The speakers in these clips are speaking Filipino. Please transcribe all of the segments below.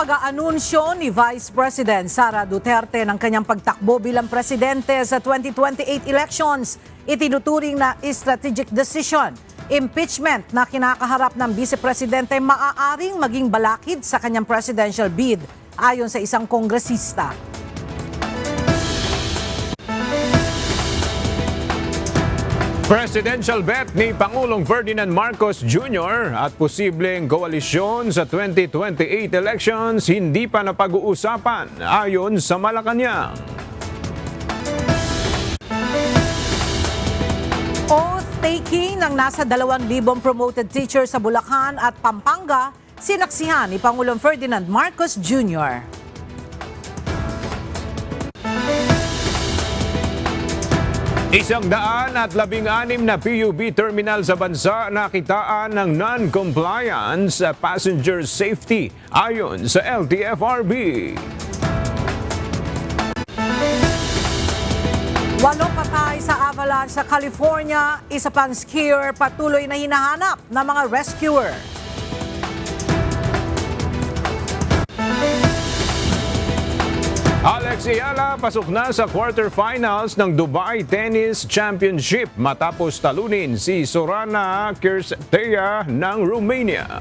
Pag-aanunsyo ni Vice President Sara Duterte ng kanyang pagtakbo bilang presidente sa 2028 elections, itinuturing na strategic decision. Impeachment na kinakaharap ng Vice Presidente maaaring maging balakid sa kanyang presidential bid, ayon sa isang kongresista. Presidential bet ni Pangulong Ferdinand Marcos Jr. at posibleng koalisyon sa 2028 elections hindi pa napag-uusapan ayon sa Malacanang. Oath-taking ng nasa 2,000 promoted teachers sa Bulacan at Pampanga, sinaksihan ni Pangulong Ferdinand Marcos Jr. 116 na PUB terminal sa bansa nakitaan ng non-compliance sa passenger safety ayon sa LTFRB. 8 patay sa avalanche sa California, isa pang skier patuloy na hinahanap ng mga rescuer. Alex Ayala pasok na sa quarterfinals ng Dubai Tennis Championship matapos talunin si Sorana Cirstea ng Romania.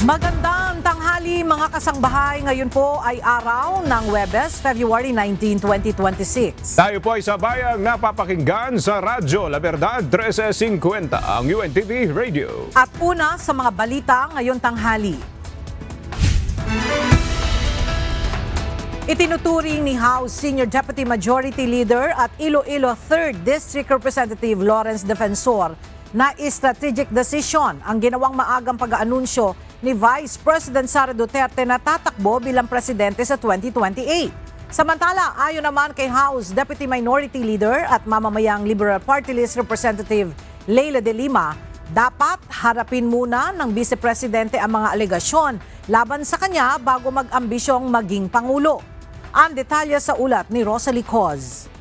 Magandang tanghali mga kasangbahay. Ngayon po ay araw ng Huwebes, February 19, 2026. Tayo po ay sabayang napapakinggan sa Radyo La Verdad 1350 ang UNTV Radio. At una sa mga balita ngayon tanghali. Itinuturing ni House Senior Deputy Majority Leader at Iloilo 3rd District Representative Lawrence Defensor na strategic decision ang ginawang maagang pag-aanunsyo ni Vice President Sara Duterte na tatakbo bilang presidente sa 2028. Samantala, ayon naman kay House Deputy Minority Leader at mamamayang Liberal Party List Representative Leila de Lima, dapat harapin muna ng Vice Presidente ang mga alegasyon laban sa kanya bago mag-ambisyong maging Pangulo. Ang detalye sa ulat ni Rosalie Coz.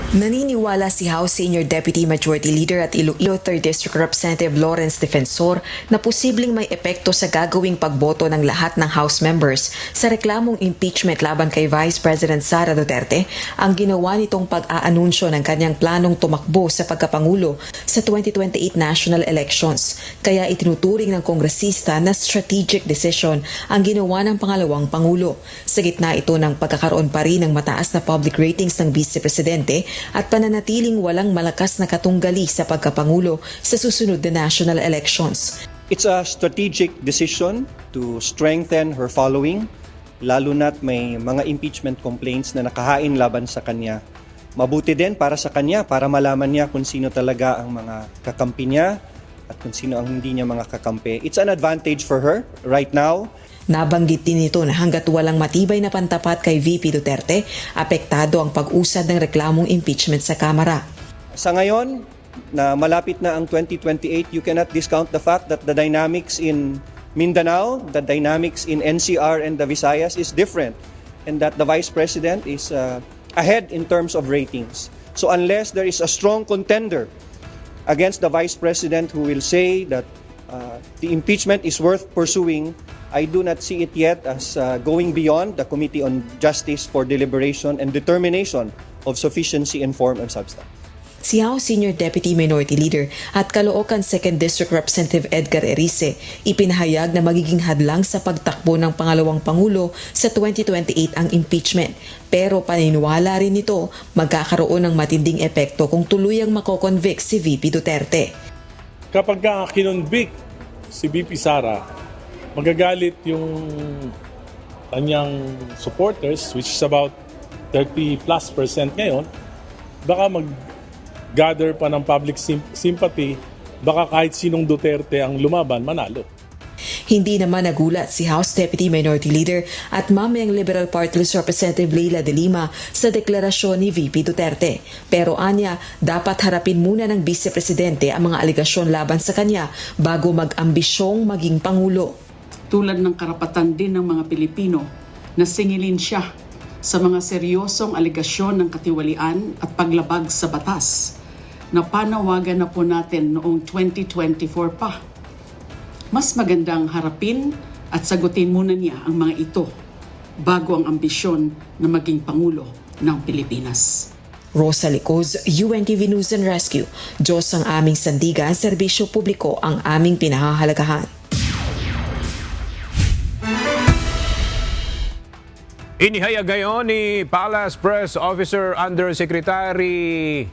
Naniniwala si House Senior Deputy Majority Leader at Iloilo 3rd District Representative Lawrence Defensor na posibleng may epekto sa gagawing pagboto ng lahat ng House members sa reklamong impeachment laban kay Vice President Sara Duterte ang ginawa nitong pag-aanunsyo ng kanyang planong tumakbo sa pagkapangulo sa 2028 national elections. Kaya itinuturing ng kongresista na strategic decision ang ginawa ng pangalawang pangulo. Sa gitna ito ng pagkakaroon pa rin ng mataas na public ratings ng Vice Presidente at pananatiling walang malakas na katunggali sa pagkapangulo sa susunod na national elections. It's a strategic decision to strengthen her following, lalo na't may mga impeachment complaints na nakahain laban sa kanya. Mabuti din para sa kanya para malaman niya kung sino talaga ang mga kakampi niya at kung sino ang hindi niya mga kakampi. It's an advantage for her right now. Nabanggit din ito na hanggat walang matibay na pantapat kay VP Duterte, apektado ang pag-usad ng reklamong impeachment sa Kamara. Sa ngayon, na malapit na ang 2028, you cannot discount the fact that the dynamics in Mindanao, the dynamics in NCR and the Visayas is different, and that the Vice President is ahead in terms of ratings. So unless there is a strong contender against the Vice President who will say that the impeachment is worth pursuing, I do not see it yet as going beyond the Committee on Justice for deliberation and determination of sufficiency in form and substance. Si House Senior Deputy Minority Leader at Caloocan 2nd District Representative Edgar Erice ipinahayag na magiging hadlang sa pagtakbo ng pangalawang Pangulo sa 2028 ang impeachment. Pero paniniwala rin nito magkakaroon ng matinding epekto kung tuluyang makoconvict si VP Duterte. Kapag kinonvict si VP Sara, magagalit yung kanyang supporters, which is about 30+% ngayon, baka mag-gather pa ng public sympathy, baka kahit sinong Duterte ang lumaban, manalo. Hindi naman nagulat si House Deputy Minority Leader at mamayang Liberal Party List Representative Leila de Lima sa deklarasyon ni VP Duterte. Pero anya, dapat harapin muna ng Vice Presidente ang mga aligasyon laban sa kanya bago mag-ambisyong maging Pangulo. Tulad ng karapatan din ng mga Pilipino na singilin siya sa mga seryosong aligasyon ng katiwalian at paglabag sa batas na panawagan na po natin noong 2024 pa. Mas magandang harapin at sagutin muna niya ang mga ito bago ang ambisyon na maging Pangulo ng Pilipinas. Rosa Licoz, UNTV News and Rescue. Diyos ang aming sandigan, serbisyo publiko ang aming pinahahalagahan. Inihayag ngayon ni Palace Press Officer Undersecretary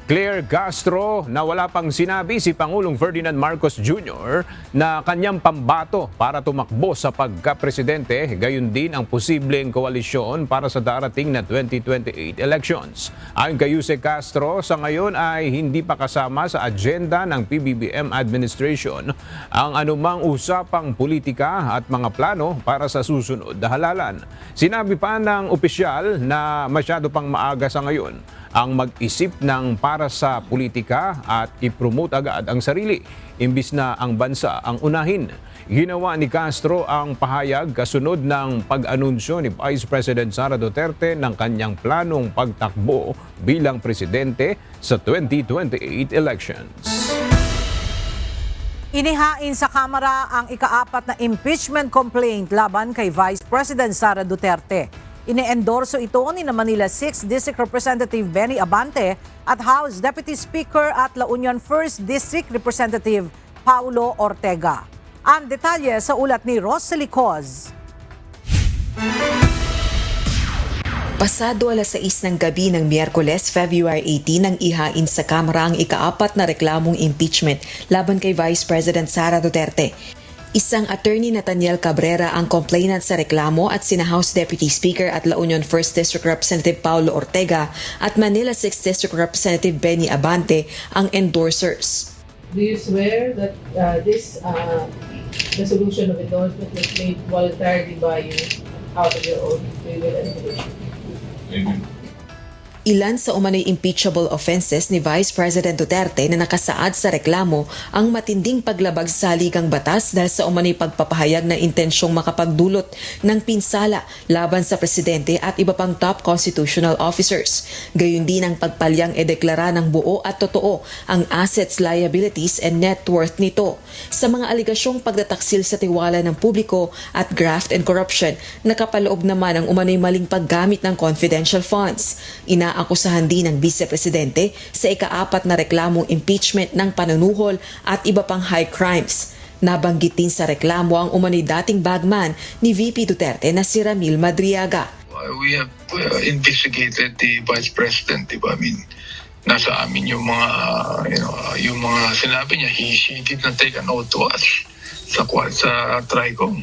Claire Castro na wala pang sinabi si Pangulong Ferdinand Marcos Jr. na kanyang pambato para tumakbo sa pagka-presidente, gayon din ang posibleng koalisyon para sa darating na 2028 elections. Ayon kay Yuse Castro, sa ngayon ay hindi pa kasama sa agenda ng PBBM administration ang anumang usapang politika at mga plano para sa susunod na halalan. Sinabi pa ng opisyal na masyado pang maaga sa ngayon ang mag-isip ng para sa politika at i-promote agad ang sarili, imbis na ang bansa ang unahin. Ginawa ni Castro ang pahayag kasunod ng pag-anunsyo ni Vice President Sara Duterte ng kanyang planong pagtakbo bilang presidente sa 2028 elections. Inihain sa Kamara ang ika-4 na impeachment complaint laban kay Vice President Sara Duterte. Ine-endorso ito ni Manila 6th District Representative Benny Abante at House Deputy Speaker at La Union 1st District Representative Paulo Ortega. Ang detalye sa ulat ni Rosalie Coz. Pasado alas 6 ng gabi ng Miyerkules, February 18, nang ihain sa Kamara ang ika-4 na reklamong impeachment laban kay Vice President Sara Duterte. Isang attorney Nathaniel Cabrera ang complainant sa reklamo at sina House Deputy Speaker at La Union 1st District Representative Paulo Ortega at Manila 6th District Representative Benny Abante ang endorsers. Do you swear that this resolution of endorsement was made voluntarily by you out of your own free will and volition? Ilan sa umano'y impeachable offenses ni Vice President Duterte na nakasaad sa reklamo ang matinding paglabag sa saligang batas dahil sa umano'y pagpapahayag ng intensyong makapagdulot ng pinsala laban sa presidente at iba pang top constitutional officers. Gayon din ang pagpalyang edeklara ng buo at totoo ang assets, liabilities and net worth nito. Sa mga aligasyong pagtataksil sa tiwala ng publiko at graft and corruption, nakapaloob naman ang umano'y maling paggamit ng confidential funds. Akusahan din ng Vice Presidente sa ika-4 na reklamong impeachment ng panunuhol at iba pang high crimes. Nabanggit din sa reklamo ang umano'y dating bagman ni VP Duterte na si Ramil Madriaga. We have investigated the Vice President, diba? I mean, nasa amin yung mga, yung mga sinabi niya, she did not take an oath to us sa Tricom.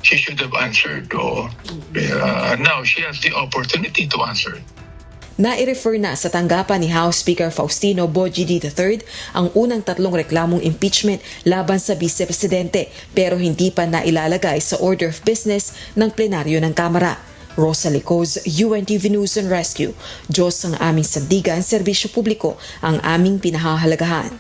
She should have answered. Now she has the opportunity to answer. Nai-refer na sa tanggapan ni House Speaker Faustino Bogie III ang unang 3 reklamong impeachment laban sa Vice Presidente pero hindi pa nailalagay sa order of business ng plenaryo ng Kamara. Rosalie Coz, UNTV News and Rescue. Diyos ang aming sandigan, serbisyo publiko ang aming pinahahalagahan.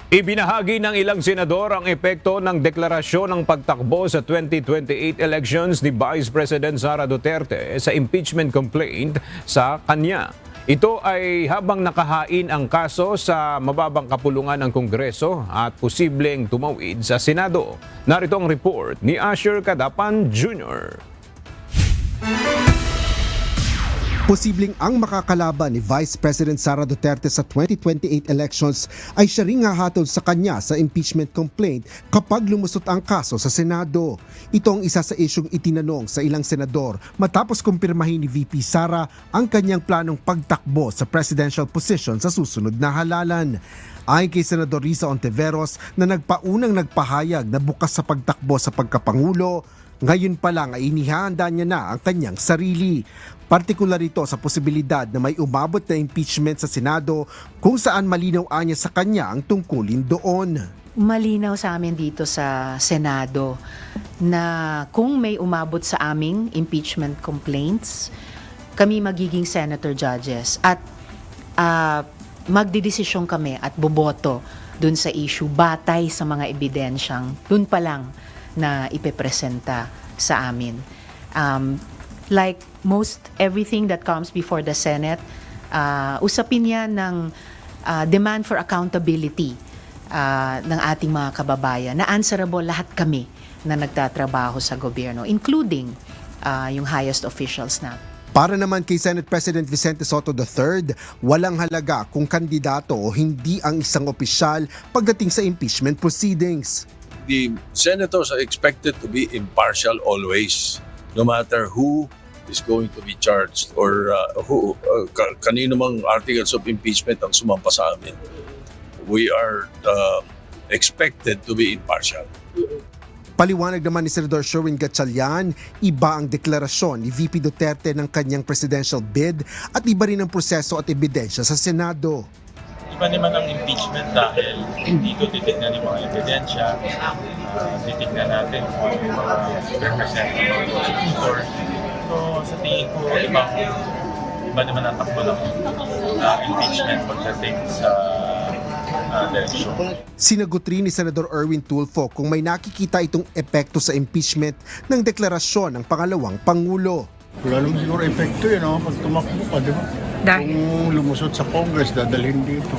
Ibinahagi ng ilang senador ang epekto ng deklarasyon ng pagtakbo sa 2028 elections ni Vice President Sara Duterte sa impeachment complaint sa kanya. Ito ay habang nakahain ang kaso sa mababang kapulungan ng Kongreso at posibleng tumawid sa Senado. Narito ang report ni Asher Cadapan Jr. Posibleng ang makakalaban ni Vice President Sara Duterte sa 2028 elections ay siya ring hahatol sa kanya sa impeachment complaint kapag lumusot ang kaso sa Senado. Ito ang isa sa isyung itinanong sa ilang senador matapos kumpirmahin ni VP Sara ang kanyang planong pagtakbo sa presidential position sa susunod na halalan. Ayon kay Senador Risa Ontiveros na nagpaunang nagpahayag na bukas sa pagtakbo sa pagkapangulo, Ngayon pa lang ay inihahanda niya na ang kanyang sarili. Partikular ito sa posibilidad na may umabot na impeachment sa Senado kung saan malinaw anya sa kanya ang tungkulin doon. Malinaw sa amin dito sa Senado na kung may umabot sa aming impeachment complaints, kami magiging senator judges at magdidesisyon kami at boboto dun sa issue batay sa mga ebidensyang dun pa lang na ipepresenta sa amin. Like most everything that comes before the Senate, usapin yan ng demand for accountability ng ating mga kababayan na answerable lahat kami na nagtatrabaho sa gobyerno, including yung highest officials na. Para naman kay Senate President Vicente Sotto III, walang halaga kung kandidato o hindi ang isang opisyal pagdating sa impeachment proceedings. The senators are expected to be impartial always, no matter who is going to be charged or kanino mang articles of impeachment ang sumampa sa amin. We are expected to be impartial. Paliwanag naman ni Senador Sherwin Gatchalian, iba ang deklarasyon ni VP Duterte ng kanyang presidential bid at iba rin ang proseso at ebidensya sa Senado. Iba naman ang impeachment dahil dito titignan yung mga ebidensya, titignan natin kung yung mga represent ng mga prosecutors. So sa tingin ko, iba naman ang takbo ng impeachment pagdating sa election. Sinagot rin ni Senador Erwin Tulfo kung may nakikita itong epekto sa impeachment ng deklarasyon ng pangalawang Pangulo. Wala naman siguro epekto yun, pag tumakbo ka, di ba? Kung lumusot sa Congress, dadalhin dito.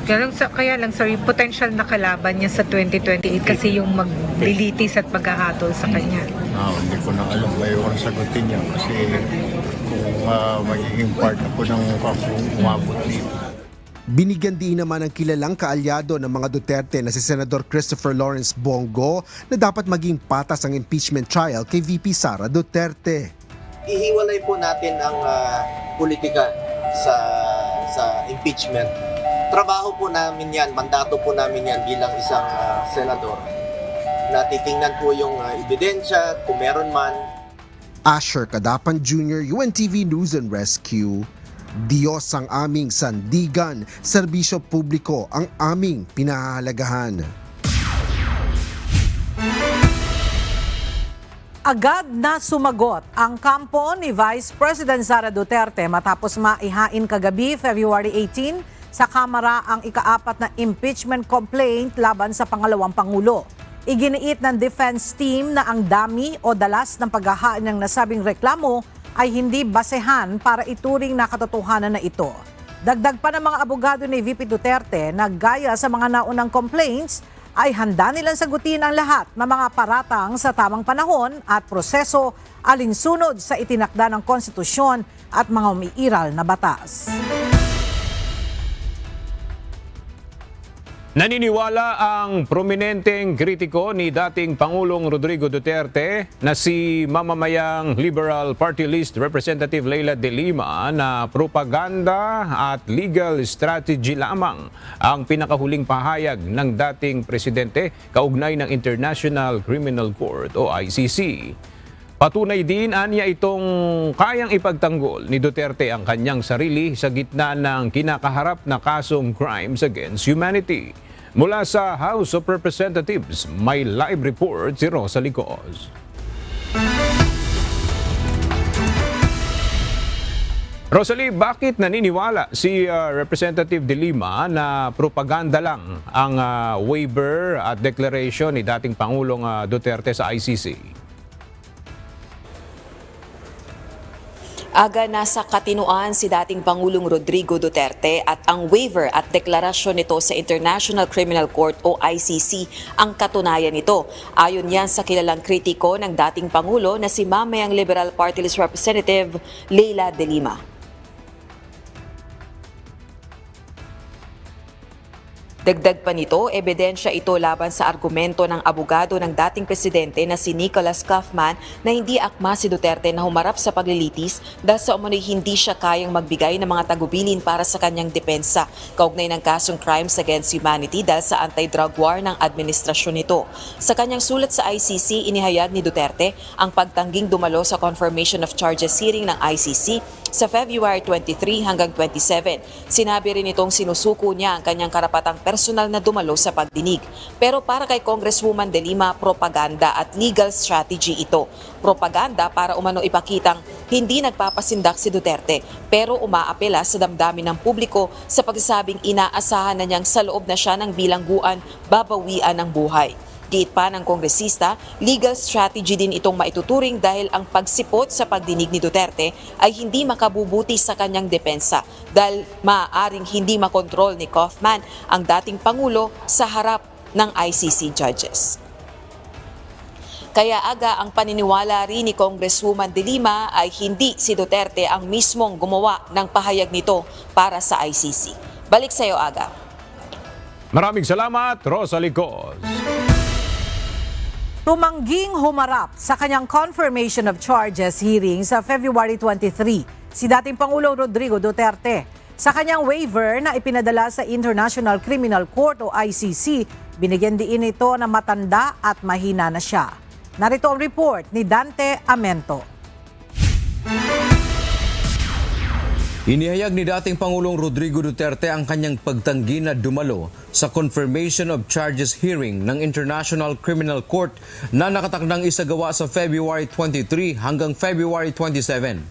Kaya lang, sorry, potential na kalaban niya sa 2028 kasi yung maglilitis at paghahatol sa kanya. Hindi ko na alam, ayaw ko na sagutin niya kasi kung magiging part ako ng umabot dito. Binigyan din naman ang kilalang kaalyado ng mga Duterte na si Senador Christopher Lawrence Bongo na dapat maging patas ang impeachment trial kay VP Sara Duterte. Ihiwalay po natin ang politika sa impeachment. Trabaho po namin yan, mandato po namin yan bilang isang senador. Natitingnan po yung ebidensya, kung meron man. Asher Cadapan Jr., UNTV News and Rescue. Diyos ang aming sandigan, serbisyo publiko ang aming pinahahalagahan. Agad na sumagot ang kampo ni Vice President Sara Duterte matapos maihain kagabi, February 18, sa Kamara ang ika-4 na impeachment complaint laban sa pangalawang Pangulo. Iginiit ng defense team na ang dami o dalas ng paghahain ng nasabing reklamo ay hindi basehan para ituring na katotohanan na ito. Dagdag pa ng mga abogado ni VP Duterte na gaya sa mga naunang complaints ay handa nilang sagutin ang lahat ng mga paratang sa tamang panahon at proseso alinsunod sa itinakda ng konstitusyon at mga umiiral na batas. Naniniwala ang prominenteng kritiko ni dating Pangulong Rodrigo Duterte na si mamamayang Liberal Party List Representative Leila De Lima na propaganda at legal strategy lamang ang pinakahuling pahayag ng dating presidente kaugnay ng International Criminal Court o ICC. Patunay din anya itong kayang ipagtanggol ni Duterte ang kanyang sarili sa gitna ng kinakaharap na kasong crimes against humanity. Mula sa House of Representatives, may live report si Rosa Licos. Rosalie, bakit naniniwala si Representative De Lima na propaganda lang ang waiver at declaration ni dating Pangulong Duterte sa ICC? Aga nasa katinuan si dating Pangulong Rodrigo Duterte at ang waiver at deklarasyon nito sa International Criminal Court o ICC ang katunayan nito. Ayon yan sa kilalang kritiko ng dating Pangulo na si mamayang Liberal Party List Representative Leila De Lima. Dagdag pa nito, ebidensya ito laban sa argumento ng abogado ng dating presidente na si Nicholas Kaufman na hindi akma si Duterte na humarap sa paglilitis dahil sa umano'y hindi siya kayang magbigay ng mga tagubilin para sa kanyang depensa kaugnay ng kasong crimes against humanity dahil sa anti-drug war ng administrasyon nito. Sa kanyang sulat sa ICC, inihayag ni Duterte ang pagtangging dumalo sa confirmation of charges hearing ng ICC sa February 23 hanggang 27. Sinabi rin itong sinusuko niya ang kanyang karapatang personal na dumalo sa pagdinig. Pero para kay Congresswoman De Lima, propaganda at legal strategy ito. Propaganda para umano ipakitang hindi nagpapasindak si Duterte pero umaapela sa damdamin ng publiko sa pagsasabing inaasahan na niyang sa loob na siya ng bilangguan, babawian ng buhay. Giit pa ng kongresista, legal strategy din itong maituturing dahil ang pagsipot sa pagdinig ni Duterte ay hindi makabubuti sa kanyang depensa dahil maaaring hindi makontrol ni Kaufman ang dating Pangulo sa harap ng ICC judges. Kaya aga ang paniniwala rin ni Congresswoman De Lima ay hindi si Duterte ang mismong gumawa ng pahayag nito para sa ICC. Balik sa iyo, Aga. Maraming salamat, Rosalie Cos. Tumangging humarap sa kanyang confirmation of charges hearing sa February 23 si dating Pangulong Rodrigo Duterte. Sa kanyang waiver na ipinadala sa International Criminal Court o ICC, binigyan diin ito na matanda at mahina na siya. Narito ang report ni Dante Amento. Inihayag ni dating Pangulong Rodrigo Duterte ang kanyang pagtanggi na dumalo sa confirmation of charges hearing ng International Criminal Court na nakatakdang isagawa sa February 23 hanggang February 27.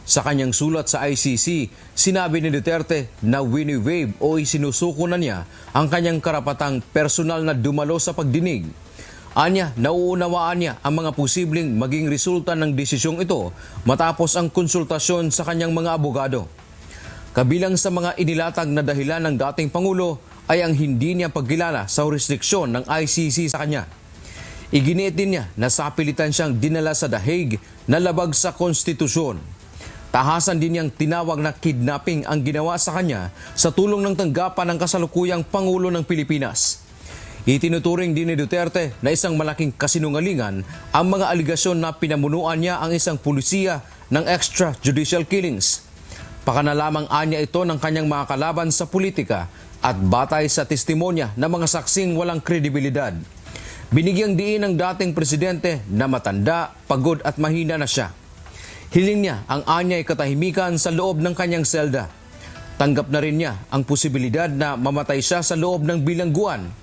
Sa kanyang sulat sa ICC, sinabi ni Duterte na wini-waive o isinusuko na niya ang kanyang karapatang personal na dumalo sa pagdinig. Anya, nauunawaan niya ang mga posibleng maging resulta ng desisyong ito matapos ang konsultasyon sa kanyang mga abogado. Kabilang sa mga inilatag na dahilan ng dating Pangulo ay ang hindi niya pagkilala sa jurisdiksyon ng ICC sa kanya. Iginiit din niya na sapilitan siyang dinala sa The Hague na labag sa konstitusyon. Tahasan din niyang tinawag na kidnapping ang ginawa sa kanya sa tulong ng tanggapan ng kasalukuyang Pangulo ng Pilipinas. Itinuturing din ni Duterte na isang malaking kasinungalingan ang mga aligasyon na pinamunuan niya ang isang pulisiya ng extrajudicial killings. Pakanalamang anya ito ng kanyang mga kalaban sa politika at batay sa testimonya ng mga saksing walang kredibilidad. Binigyang diin ng dating presidente na matanda, pagod at mahina na siya. Hiling niya ang anya'y katahimikan sa loob ng kanyang selda. Tanggap na rin niya ang posibilidad na mamatay siya sa loob ng bilangguan.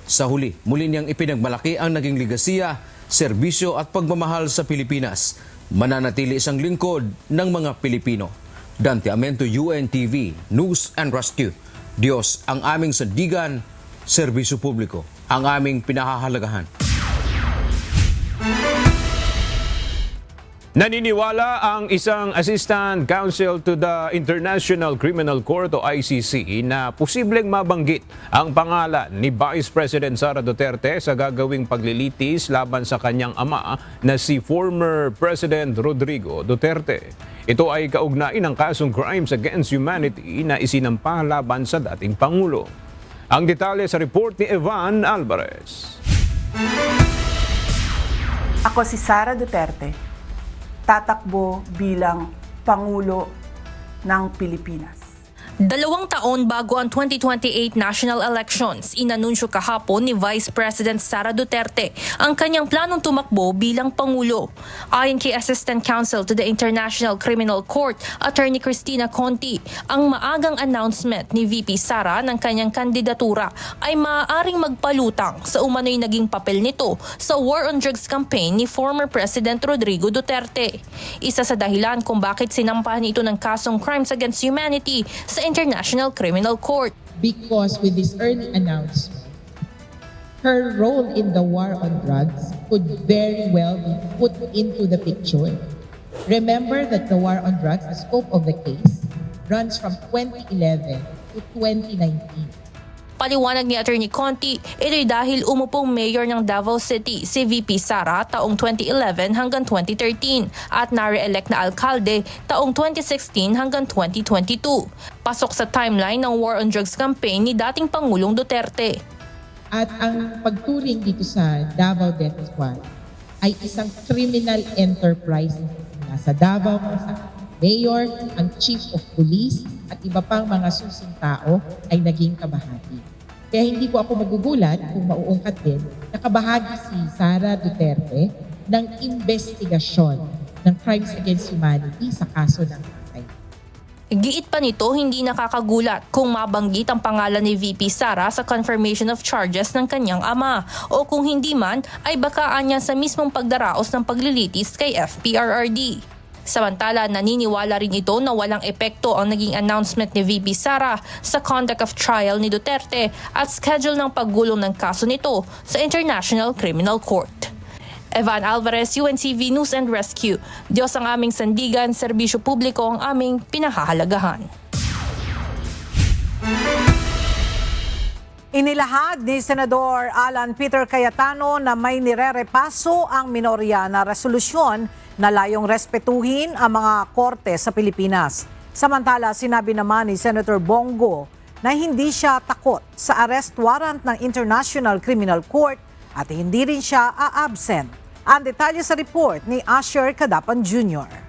Sa huli, muli niyang ipinagmalaki ang naging ligasiya, serbisyo at pagmamahal sa Pilipinas. Mananatili isang lingkod ng mga Pilipino. Dante Amento, UNTV, News and Rescue. Diyos ang aming sandigan, serbisyo publiko ang aming pinahahalagahan. Naniniwala ang isang Assistant Counsel to the International Criminal Court o ICC na posibleng mabanggit ang pangalan ni Vice President Sara Duterte sa gagawing paglilitis laban sa kanyang ama na si former President Rodrigo Duterte. Ito ay kaugnay ng kasong crimes against humanity na isinampa laban sa dating Pangulo. Ang detalye sa report ni Evan Alvarez. Ako si Sara Duterte. Tatakbo bilang Pangulo ng Pilipinas. 2 taon bago ang 2028 national elections, inanunsyo kahapon ni Vice President Sara Duterte ang kanyang planong tumakbo bilang Pangulo. Ayon kay Assistant Counsel to the International Criminal Court, Attorney Cristina Conti, ang maagang announcement ni VP Sara ng kanyang kandidatura ay maaaring magpalutang sa umano'y naging papel nito sa war on drugs campaign ni former President Rodrigo Duterte. Isa sa dahilan kung bakit sinampahan ito ng kasong crimes against humanity sa International Criminal Court. Because with this early announcement, her role in the war on drugs could very well be put into the picture. Remember that the war on drugs, the scope of the case, runs from 2011 to 2019. Paliwanag ni Attorney Conti, ito'y dahil umupong mayor ng Davao City si VP Sara taong 2011 hanggang 2013 at nare-elect na alkalde taong 2016 hanggang 2022. Pasok sa timeline ng War on Drugs campaign ni dating Pangulong Duterte. At ang pagturing dito sa Davao Death Squad ay isang criminal enterprise na sa Davao sa mayor, ang chief of police at iba pang mga susing tao ay naging kabahagi. Kaya hindi po ako magugulat kung mauungkat din na kabahagi si Sara Duterte ng investigasyon ng crimes against humanity sa kaso ng patay. Giit pa nito, hindi nakakagulat kung mabanggit ang pangalan ni VP Sara sa confirmation of charges ng kanyang ama o kung hindi man ay bakaan niya sa mismong pagdaraos ng paglilitis kay FPRRD. Samantala, naniniwala rin ito na walang epekto ang naging announcement ni VP Sara sa conduct of trial ni Duterte at schedule ng paggulong ng kaso nito sa International Criminal Court. Evan Alvarez, UNTV News and Rescue. Diyos ang aming sandigan, serbisyo publiko ang aming pinahahalagahan. Inilahad ni Senador Alan Peter Cayetano na may nirerepaso ang minorya na resolusyon na layong respetuhin ang mga korte sa Pilipinas. Samantala, sinabi naman ni Senator Bongo na hindi siya takot sa arrest warrant ng International Criminal Court at hindi rin siya a-absent. Ang detalye sa report ni Asher Cadapan Jr.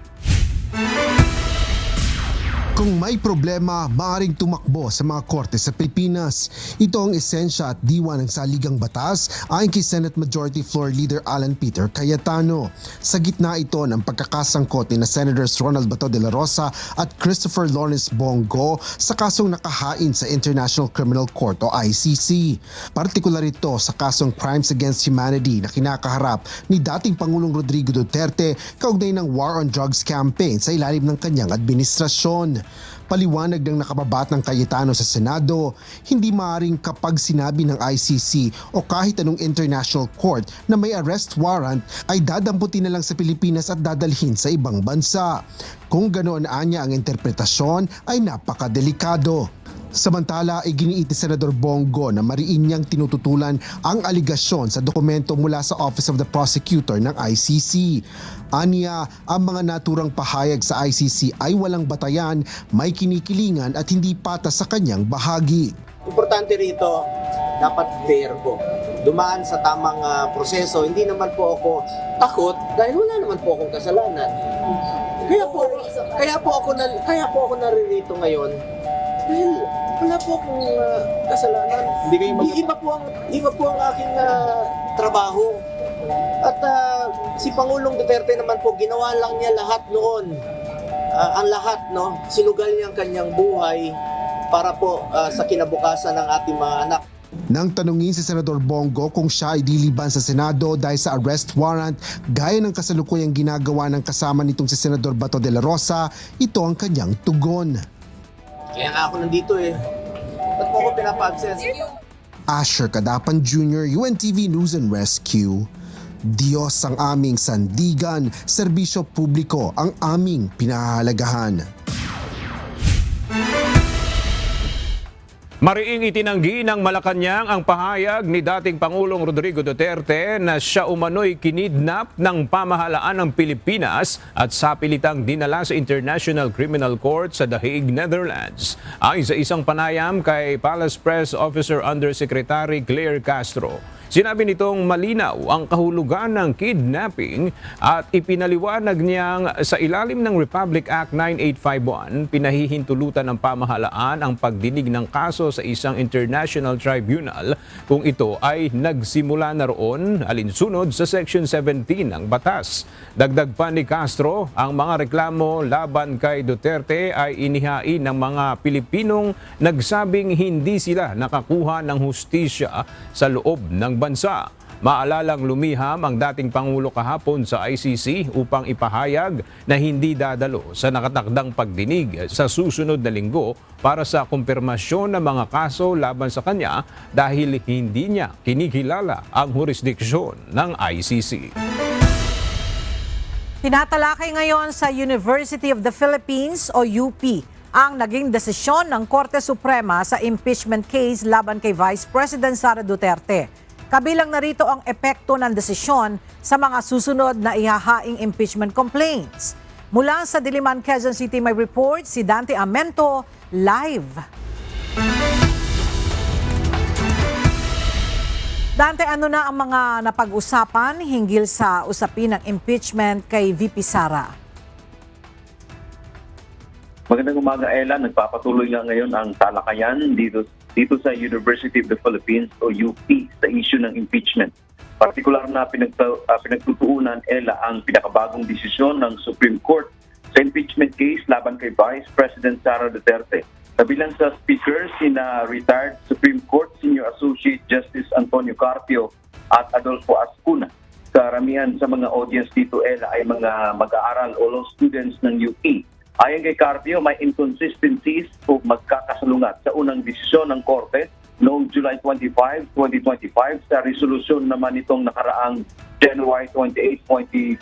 Kung may problema, maaaring tumakbo sa mga korte sa Pilipinas. Ito ang esensya at diwa ng saligang batas ayon kay Senate Majority Floor Leader Alan Peter Cayetano. Sa gitna ito ng pagkakasangkot ni na Senators Ronald Bato de la Rosa at Christopher Lawrence Bongo sa kasong nakahain sa International Criminal Court o ICC. Partikular ito sa kasong Crimes Against Humanity na kinakaharap ni dating Pangulong Rodrigo Duterte kaugnay ng War on Drugs campaign sa ilalim ng kanyang administrasyon. Paliwanag ng nakababat ng Cayetano sa Senado, hindi maaaring kapag sinabi ng ICC o kahit anong international court na may arrest warrant ay dadamputin na lang sa Pilipinas at dadalhin sa ibang bansa. Kung ganoon anya ang interpretasyon ay napakadelikado. Samantala, iginiit ni Senador Bongo na mariin niyang tinututulan ang aligasyon sa dokumento mula sa Office of the Prosecutor ng ICC. Aniya, ang mga naturang pahayag sa ICC ay walang batayan, may kinikilingan at hindi patas sa kanyang bahagi. Importante rito, dapat fair po. Dumaan sa tamang proseso. Hindi naman po ako takot dahil wala naman po akong kasalanan. Kaya po ako naririto ngayon dahil wala po akong kasalanan. Iba po ang aking trabaho. At si Pangulong Duterte naman po, ginawa lang niya lahat noon. Ang lahat, no? Sinugal niya ang kanyang buhay para po sa kinabukasan ng ating mga anak. Nang tanungin si Senador Bongo kung siya ay diliban sa Senado dahil sa arrest warrant gaya ng kasalukuyang ginagawa ng kasama nitong si Senador Bato de la Rosa, ito ang kanyang tugon. Kaya nga ako nandito eh. Ba't mo ako pinapa-absent? Asher Cadapan Jr., UNTV News and Rescue. Diyos ang aming sandigan, serbisyo publiko ang aming pinahahalagahan. Mariing itinanggi ng Malacanang ang pahayag ni dating Pangulong Rodrigo Duterte na siya umano'y kinidnap ng pamahalaan ng Pilipinas at sapilitang dinala sa International Criminal Court sa The Hague, Netherlands. Ayon sa isang panayam kay Palace Press Officer Undersecretary Claire Castro, sinabi nitong malinaw ang kahulugan ng kidnapping at ipinaliwanag niyang sa ilalim ng Republic Act 9851, pinahihintulutan ng pamahalaan ang pagdinig ng kaso sa isang international tribunal kung ito ay nagsimula na roon alinsunod sa Section 17 ng batas. Dagdag pa ni Castro, ang mga reklamo laban kay Duterte ay inihain ng mga Pilipinong nagsabing hindi sila nakakuha ng hustisya sa loob ng bansa. Maalalang lumiham ang dating Pangulo kahapon sa ICC upang ipahayag na hindi dadalo sa nakatakdang pagdinig sa susunod na linggo para sa kumpirmasyon ng mga kaso laban sa kanya dahil hindi niya kinikilala ang jurisdiksyon ng ICC. Tinatalakay ngayon sa University of the Philippines o UP ang naging desisyon ng Korte Suprema sa impeachment case laban kay Vice President Sara Duterte. Kabilang narito ang epekto ng desisyon sa mga susunod na ihahaing impeachment complaints. Mula sa Diliman, Quezon City, may report si Dante Amento live. Dante, ano na ang mga napag-usapan hinggil sa usapin ng impeachment kay VP Sara? Magandang umaga, Ella. Nagpapatuloy nga ngayon ang talakayan dito sa University of the Philippines o UP sa issue ng impeachment. Partikular na pinagtutuunan, Ella, ang pinakabagong desisyon ng Supreme Court sa impeachment case laban kay Vice President Sara Duterte. Kabilang sa speaker, sina retired Supreme Court Senior Associate Justice Antonio Carpio at Adolfo Ascuna. Karamihan sa mga audience dito, Ella, ay mga mag-aaral o law students ng UP. Ayon kay Carpio, may inconsistencies o magkakasalungat sa unang desisyon ng Korte noong July 25, 2025 sa resolusyon naman itong nakaraang January 28,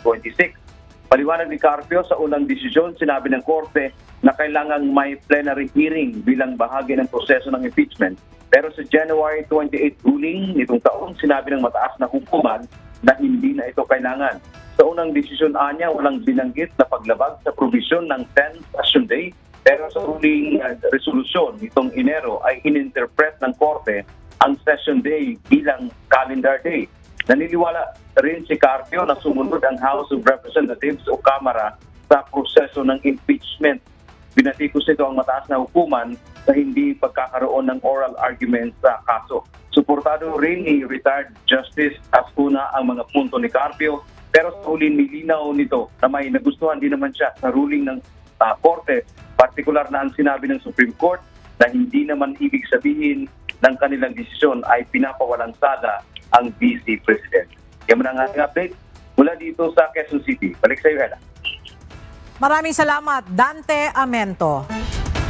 2026. Paliwanag ni Carpio, sa unang desisyon, sinabi ng Korte na kailangang may plenary hearing bilang bahagi ng proseso ng impeachment. Pero sa January 28 ruling nitong taon, sinabi ng mataas na hukuman na hindi na ito kailangan. Sa unang desisyon anya, walang binanggit na paglabag sa provision ng 10th session day, pero sa ruling resolusyon nitong Enero ay ininterpret ng Korte ang session day bilang calendar day. Naniniwala rin si Carpio na sumunod ang House of Representatives o Kamara sa proseso ng impeachment. Binatikos ito ang mataas na hukuman sa hindi pagkakaroon ng oral argument sa kaso. Suportado rin ni retired Justice Ascuna ang mga punto ni Carpio, pero sa huli nilinaw nito na may nagustuhan din naman siya sa ruling ng Korte, partikular na ang sinabi ng Supreme Court na hindi naman ibig sabihin ng kanilang desisyon ay pinapawalang sala ang Vice President. Yan ang ating update mula dito sa Quezon City. Balik sa iyo, Ella. Maraming salamat, Dante Amento.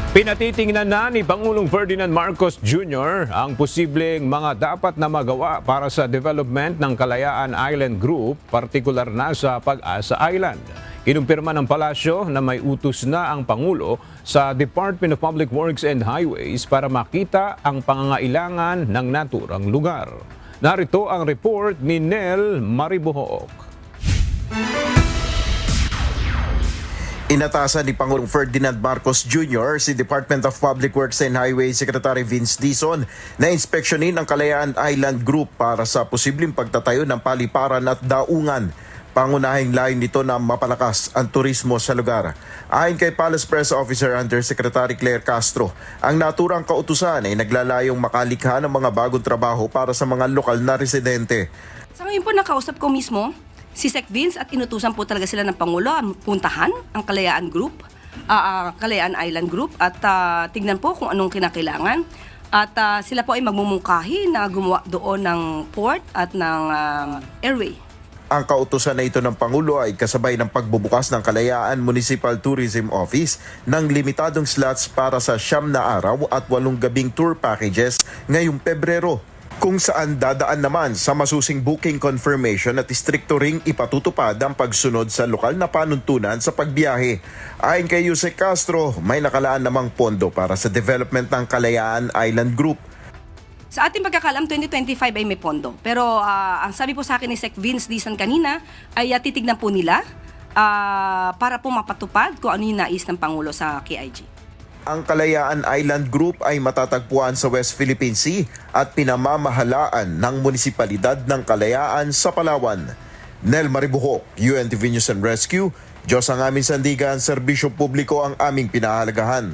Pinatitingnan na ni Pangulong Ferdinand Marcos Jr. ang posibleng mga dapat na magawa para sa development ng Kalayaan Island Group, partikular na sa Pag-asa Island. Kinumpirma ng palasyo na may utos na ang Pangulo sa Department of Public Works and Highways para makita ang pangangailangan ng naturang lugar. Narito ang report ni Nel Maribohook. Inatasan ni Pangulong Ferdinand Marcos Jr. si Department of Public Works and Highways Secretary Vince Dizon na inspeksyonin ang Kalayaan Island Group para sa posibleng pagtatayo ng paliparan at daungan. Pangunahing layon nito na mapalakas ang turismo sa lugar. Ayon kay Palace Press Officer Undersecretary Claire Castro, ang naturang kautusan ay naglalayong makalikha ng mga bagong trabaho para sa mga lokal na residente. Sa ngayon po nakausap ko mismo si Sec Vince at inutusan po talaga sila ng Pangulo puntahan ang Kalayaan Group, Kalayaan Island Group at tignan po kung anong kinakailangan. At sila po ay magmumungkahi na gumawa doon ng port at ng airway. Ang kautusan na ito ng Pangulo ay kasabay ng pagbubukas ng Kalayaan Municipal Tourism Office ng limitadong slots para sa 9 na araw at 8 gabing tour packages ngayong Pebrero, kung saan dadaan naman sa masusing booking confirmation at istrikto ring ipatutupad ang pagsunod sa lokal na panuntunan sa pagbiyahe. Ayon kay Yusek Castro, may nakalaan namang pondo para sa development ng Kalayaan Island Group. Sa ating pagkakalam, 2025 ay may pondo. Pero ang sabi po sa akin ni Sec Vince Dizon kanina ay titignan po nila para po mapatupad kung ano yung nais ng Pangulo sa KIG. Ang Kalayaan Island Group ay matatagpuan sa West Philippine Sea at pinamamahalaan ng munisipalidad ng Kalayaan sa Palawan. Nel Maribuhok, UNTV News and Rescue. Diyos ang aming sandigan, serbisyo publiko ang aming pinahalagahan.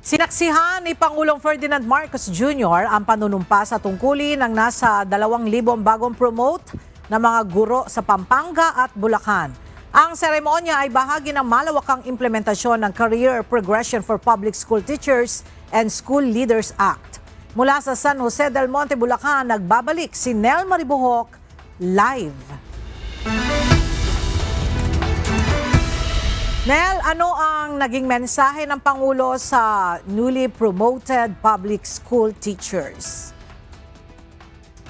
Sinaksihan ni Pangulong Ferdinand Marcos Jr. ang panunumpa sa tungkulin ng nasa 2,000 bagong promote na mga guro sa Pampanga at Bulacan. Ang seremonya ay bahagi ng malawakang implementasyon ng Career Progression for Public School Teachers and School Leaders Act. Mula sa San Jose del Monte, Bulacan, nagbabalik si Nel Maribuhok live. Nel, ano ang naging mensahe ng Pangulo sa newly promoted public school teachers?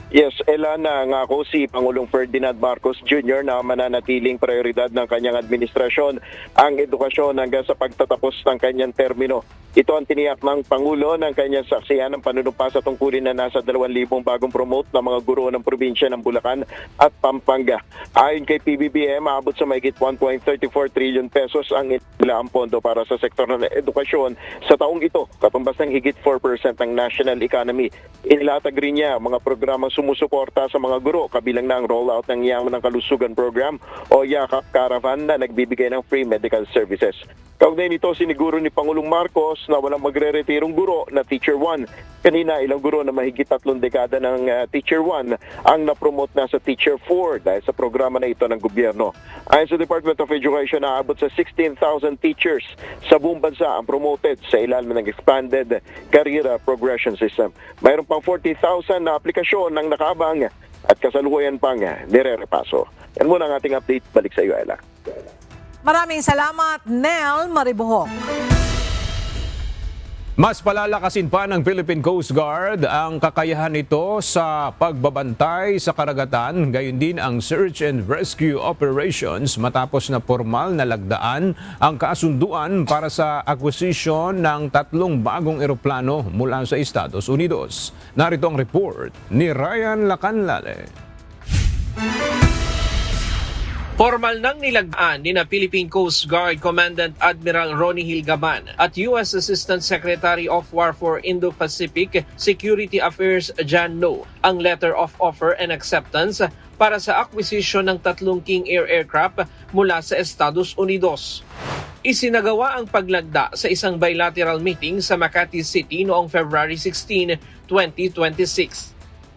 Yes, Ella, nangako si Pangulong Ferdinand Marcos Jr. na mananatiling prioridad ng kanyang administrasyon ang edukasyon hanggang sa pagtatapos ng kanyang termino. Ito ang tiniyak ng Pangulo ng kanyang saksihan ng panunumpa sa tungkulin na nasa 2,000 bagong promote na mga guro ng probinsya ng Bulacan at Pampanga. Ayon kay PBBM, maabot sa mahigit 1.34 trillion pesos ang inilaang pondo para sa sektor ng edukasyon sa taong ito, katumbas ng higit 4% ng national economy. Inilatag rin niya mga programang sumusuporta sa mga guro, kabilang na ang rollout ng Yaman ng Kalusugan Program o Yakap Caravan na nagbibigay ng free medical services. Kaugnay nito, siniguro ni Pangulong Marcos na walang magre-retirong guro na Teacher 1. Kanina, ilang guro na mahigit 3 dekada ng Teacher 1 ang napromote na sa Teacher 4 dahil sa programa na ito ng gobyerno. Ayon sa Department of Education, naabot sa 16,000 teachers sa buong bansa ang promoted sa ilalim ng Expanded Career Progression System. Mayroon pang 40,000 na aplikasyon ng nakaabang at kasalukuyan pang nire-repaso. Yan muna ang ating update. Balik sa iyo, Ella. Maraming salamat, Nel Maribuhok. Mas palalakasin pa ng Philippine Coast Guard ang kakayahan nito sa pagbabantay sa karagatan, gayon din ang search and rescue operations matapos na formal na lagdaan ang kasunduan para sa acquisition ng 3 bagong eroplano mula sa Estados Unidos. Narito ang report ni Ryan Lacanlale. Formal nang nilagdaan ni na Philippine Coast Guard Commandant Admiral Ronnie Hilgaban at U.S. Assistant Secretary of War for Indo-Pacific Security Affairs John No ang letter of offer and acceptance para sa acquisition ng 3 King Air aircraft mula sa Estados Unidos. Isinagawa ang paglagda sa isang bilateral meeting sa Makati City noong February 16, 2026.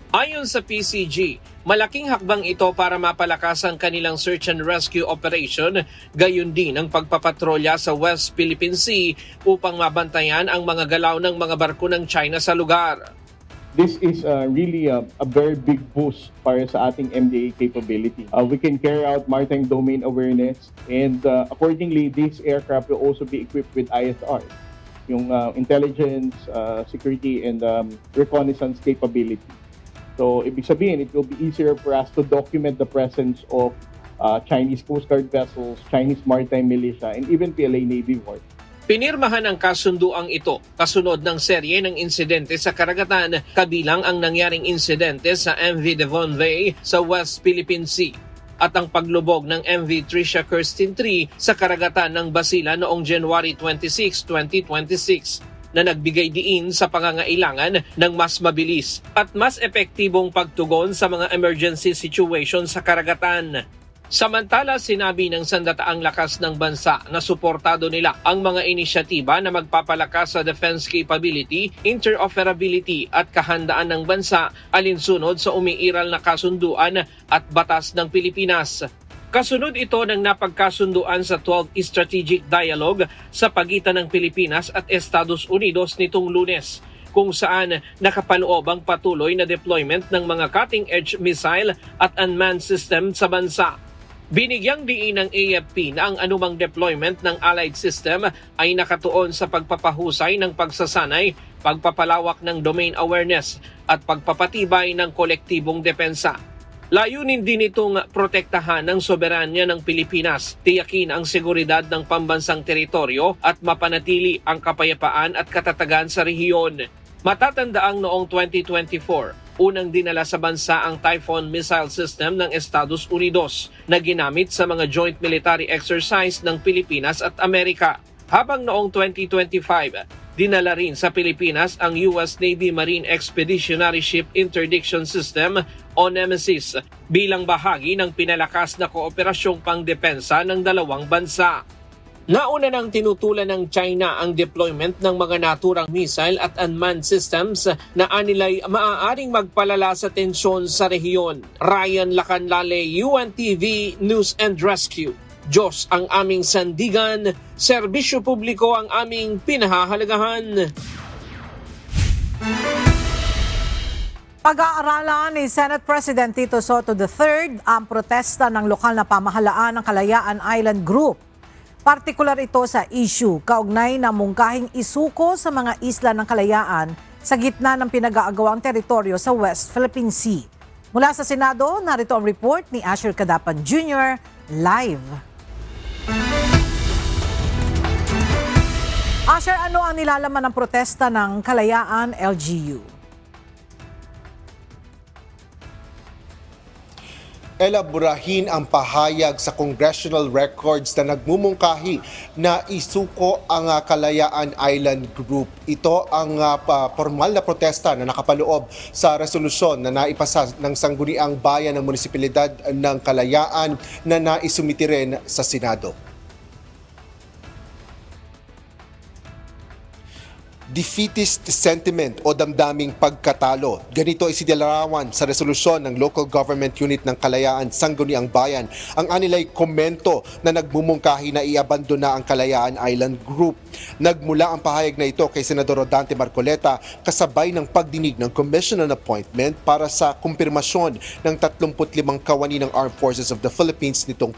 Ayon sa PCG, malaking hakbang ito para mapalakas ang kanilang search and rescue operation, gayon din ang pagpapatrolya sa West Philippine Sea upang mabantayan ang mga galaw ng mga barko ng China sa lugar. This is really a very big boost para sa ating MDA capability. We can carry out maritime domain awareness and accordingly, this aircraft will also be equipped with ISR, yung intelligence, security, and reconnaissance capability. So, ibig sabihin, it will be easier for us to document the presence of Chinese Coast Guard vessels, Chinese maritime militia, and even PLA Navy warship. Pinirmahan ang kasunduang ito kasunod ng serye ng insidente sa karagatan, kabilang ang nangyaring insidente sa MV Devon Bay sa West Philippine Sea at ang paglubog ng MV Tricia Kirsten III sa karagatan ng Basilan noong January 26, 2026. Na nagbigay diin sa pangangailangan ng mas mabilis at mas epektibong pagtugon sa mga emergency situation sa karagatan. Samantala, sinabi ng Sandataang Lakas ng Bansa na suportado nila ang mga inisyatiba na magpapalakas sa defense capability, interoperability at kahandaan ng bansa alinsunod sa umiiral na kasunduan at batas ng Pilipinas. Kasunod ito ng napagkasunduan sa 12th Strategic Dialogue sa pagitan ng Pilipinas at Estados Unidos nitong Lunes, kung saan nakapaloob ang patuloy na deployment ng mga cutting-edge missile at unmanned system sa bansa. Binigyang diin ng AFP na ang anumang deployment ng allied system ay nakatuon sa pagpapahusay ng pagsasanay, pagpapalawak ng domain awareness at pagpapatibay ng kolektibong depensa. Layunin din itong protektahan ng soberanya ng Pilipinas, tiyakin ang seguridad ng pambansang teritoryo at mapanatili ang kapayapaan at katatagan sa rehiyon. Matatandaang noong 2024, unang dinala sa bansa ang Typhoon missile system ng Estados Unidos na ginamit sa mga joint military exercise ng Pilipinas at Amerika. Habang noong 2025, dinala rin sa Pilipinas ang US Navy Marine Expeditionary Ship Interdiction System o Nemesis bilang bahagi ng pinalakas na kooperasyong pangdepensa ng dalawang bansa. Nauna nang tinutulan ng China ang deployment ng mga naturang missile at unmanned systems na anilay maaaring magpalala sa tensyon sa rehiyon. Ryan Lacanlale, UNTV News and Rescue. Diyos ang aming sandigan, serbisyo publiko ang aming pinahahalagahan. Pag-aaralan ni Senate President Tito Soto III ang protesta ng lokal na pamahalaan ng Kalayaan Island Group. Partikular ito sa issue kaugnay na mungkahing isuko sa mga isla ng Kalayaan sa gitna ng pinag-aagawang teritoryo sa West Philippine Sea. Mula sa Senado, narito ang report ni Asher Cadapan Jr. live. Asher, ano ang nilalaman ng protesta ng Kalayaan LGU? Elaburahin ang pahayag sa congressional records na nagmumungkahi na isuko ang Kalayaan Island Group. Ito ang formal na protesta na nakapaloob sa resolusyon na naipasa ng Sangguniang Bayan ng Munisipalidad ng Kalayaan na naisumiti rin sa Senado. Defeatist sentiment o damdaming pagkatalo. Ganito isinilarawan sa resolusyon ng Local Government Unit ng Kalayaan, Sangguniang Bayan. Ang anilay komento na nagmumungkahi na iabandona ang Kalayaan Island Group. Nagmula ang pahayag na ito kay Senador Rodante Marcoleta kasabay ng pagdinig ng commission on appointment para sa kumpirmasyon ng 35 kawani ng Armed Forces of the Philippines nitong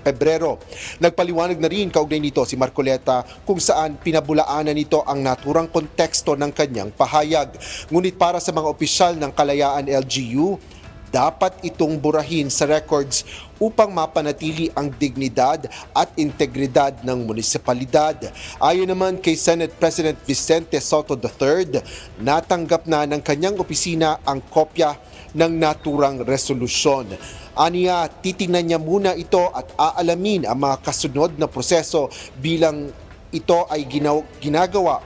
Pebrero. Nagpaliwanag na rin kaugnay nito si Marcoleta kung saan pinabulaanan nito ang naturang konteksto ng kanyang pahayag. Ngunit para sa mga opisyal ng Kalayaan LGU, dapat itong burahin sa records upang mapanatili ang dignidad at integridad ng munisipalidad. Ayon naman kay Senate President Vicente Soto III, natanggap na ng kanyang opisina ang kopya ng naturang resolusyon. Aniya, titingnan niya muna ito at aalamin ang mga kasunod na proseso bilang ito ay ginawa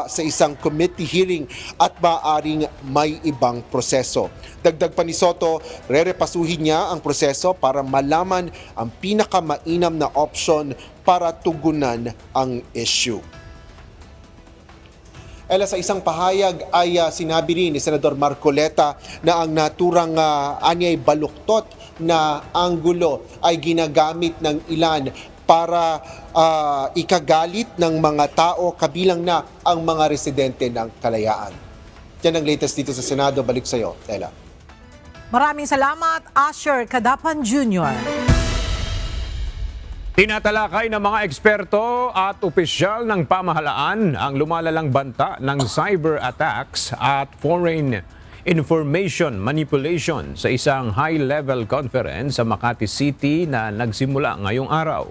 sa isang committee hearing at maaaring may ibang proseso. Dagdag pa ni Soto, rerepasuhin niya ang proseso para malaman ang pinakamainam na option para tugunan ang issue. Sa isang pahayag ay sinabi rin ni Senador Marcoleta na ang naturang anyay baluktot na anggulo ay ginagamit ng ilan para ikagalit ng mga tao, kabilang na ang mga residente ng Kalayaan. Yan ang latest dito sa Senado. Balik sa iyo, Ella. Maraming salamat, Asher Cadapan Jr. Tinatalakay ng mga eksperto at opisyal ng pamahalaan ang lumalalang banta ng cyber attacks at foreign information manipulation sa isang high-level conference sa Makati City na nagsimula ngayong araw.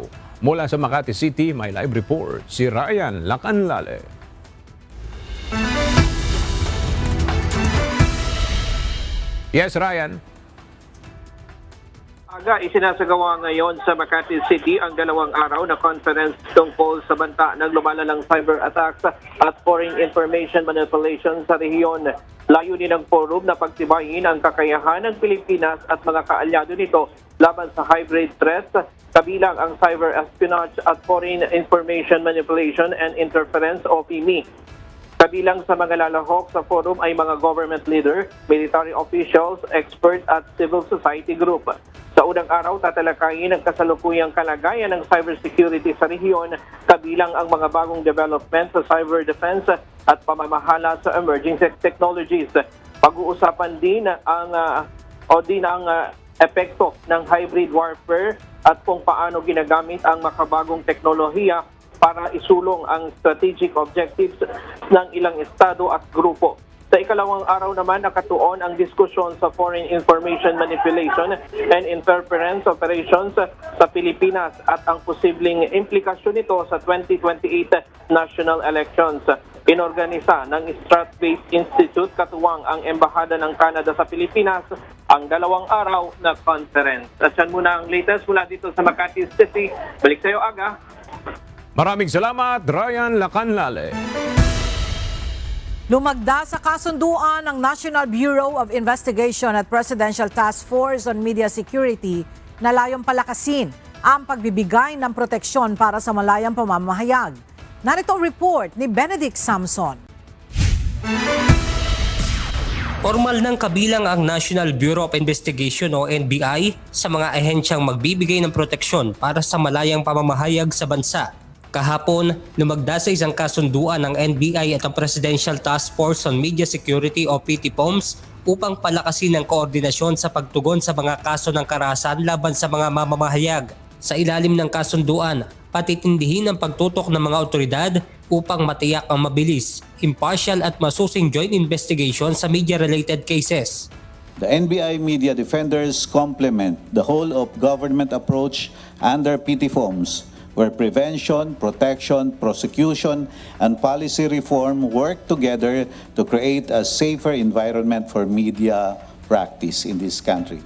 Mula sa Makati City, may live report si Ryan Lacanlale. Yes, Ryan. Aga, isinasagawa ngayon sa Makati City ang 2 araw na conference tungkol sa banta ng lumalalang cyber attacks at foreign information manipulation sa rehiyon. Layunin ng forum na pagtibayin ang kakayahan ng Pilipinas at mga kaalyado nito laban sa hybrid threats, kabilang ang cyber espionage at foreign information manipulation and interference o FIMI. Kabilang sa mga lalahok sa forum ay mga government leader, military officials, experts at civil society group. Sa unang araw, tatalakayin ang kasalukuyang kalagayan ng cybersecurity sa rehiyon, kabilang ang mga bagong development sa cyber defense at pamamahala sa emerging technologies. Pag-uusapan din ang epekto ng hybrid warfare at kung paano ginagamit ang makabagong teknolohiya para isulong ang strategic objectives ng ilang estado at grupo. Sa ikalawang araw naman, nakatuon ang diskusyon sa foreign information manipulation and interference operations sa Pilipinas at ang posibleng implikasyon nito sa 2028 national elections. Inorganisa ng Strat-Based Institute katuwang ang Embahada ng Canada sa Pilipinas ang 2 araw na conference. At yan muna ang latest mula dito sa Makati City. Balik sa iyo, Aga. Maraming salamat, Ryan Lacanlale. Lumagda sa kasunduan ng National Bureau of Investigation at Presidential Task Force on Media Security na layong palakasin ang pagbibigay ng proteksyon para sa malayang pamamahayag. Narito ang report ni Benedict Samson. Formal ng kabilang ang National Bureau of Investigation o NBI sa mga ahensyang magbibigay ng proteksyon para sa malayang pamamahayag sa bansa. Kahapon, lumagda sa isang kasunduan ng NBI at ang Presidential Task Force on Media Security o PTPOMS upang palakasin ang koordinasyon sa pagtugon sa mga kaso ng karahasan laban sa mga mamamahayag. Sa ilalim ng kasunduan, patitindihin ang pagtutok ng mga otoridad upang matiyak ang mabilis, impartial at masusing joint investigation sa media-related cases. The NBI Media Defenders complement the whole of government approach under PTFOMS, where prevention, protection, prosecution, and policy reform work together to create a safer environment for media practice in this country.